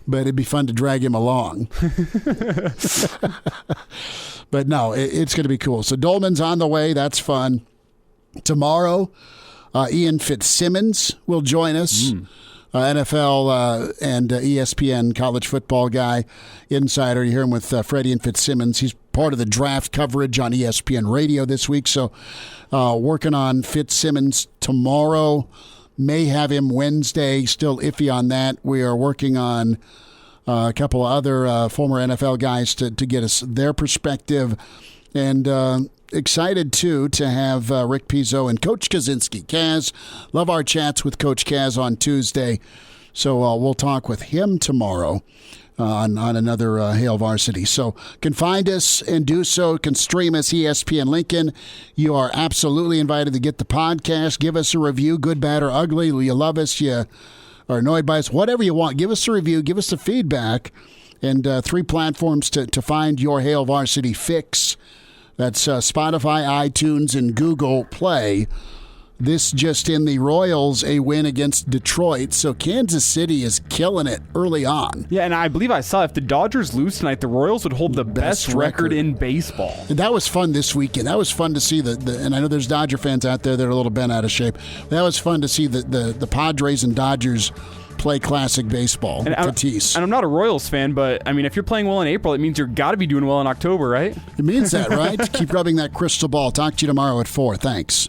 but it'd be fun to drag him along. But no, it's going to be cool. So Dolman's on the way. That's fun. Tomorrow, Ian Fitzsimmons will join us. NFL and ESPN college football guy, insider. You hear him with Freddie and Fitzsimmons. He's part of the draft coverage on ESPN Radio this week. So working on Fitzsimmons tomorrow. May have him Wednesday. Still iffy on that. We are working on a couple of other former NFL guys to get us their perspective. And excited, too, to have Rick Pizzo and Coach Kaczynski. Kaz, love our chats with Coach Kaz on Tuesday. So we'll talk with him tomorrow on another Hail Varsity. So can find us and do so. Can stream us, ESPN Lincoln. You are absolutely invited to get the podcast. Give us a review, good, bad, or ugly. You love us, you are annoyed by us, whatever you want. Give us a review. Give us the feedback. And 3 platforms to find your Hail Varsity fix. That's Spotify, iTunes, and Google Play. This just in, the Royals, a win against Detroit. So Kansas City is killing it early on. Yeah, and I believe I saw if the Dodgers lose tonight, the Royals would hold the best record in baseball. And that was fun this weekend. That was fun to see. And I know there's Dodger fans out there that are a little bent out of shape. That was fun to see the Padres and Dodgers play classic baseball. And I'm not a Royals fan, but I mean, if you're playing well in April, it means you're got to be doing well in October, right? It means that, right? Keep rubbing that crystal ball. Talk to you tomorrow at 4. Thanks.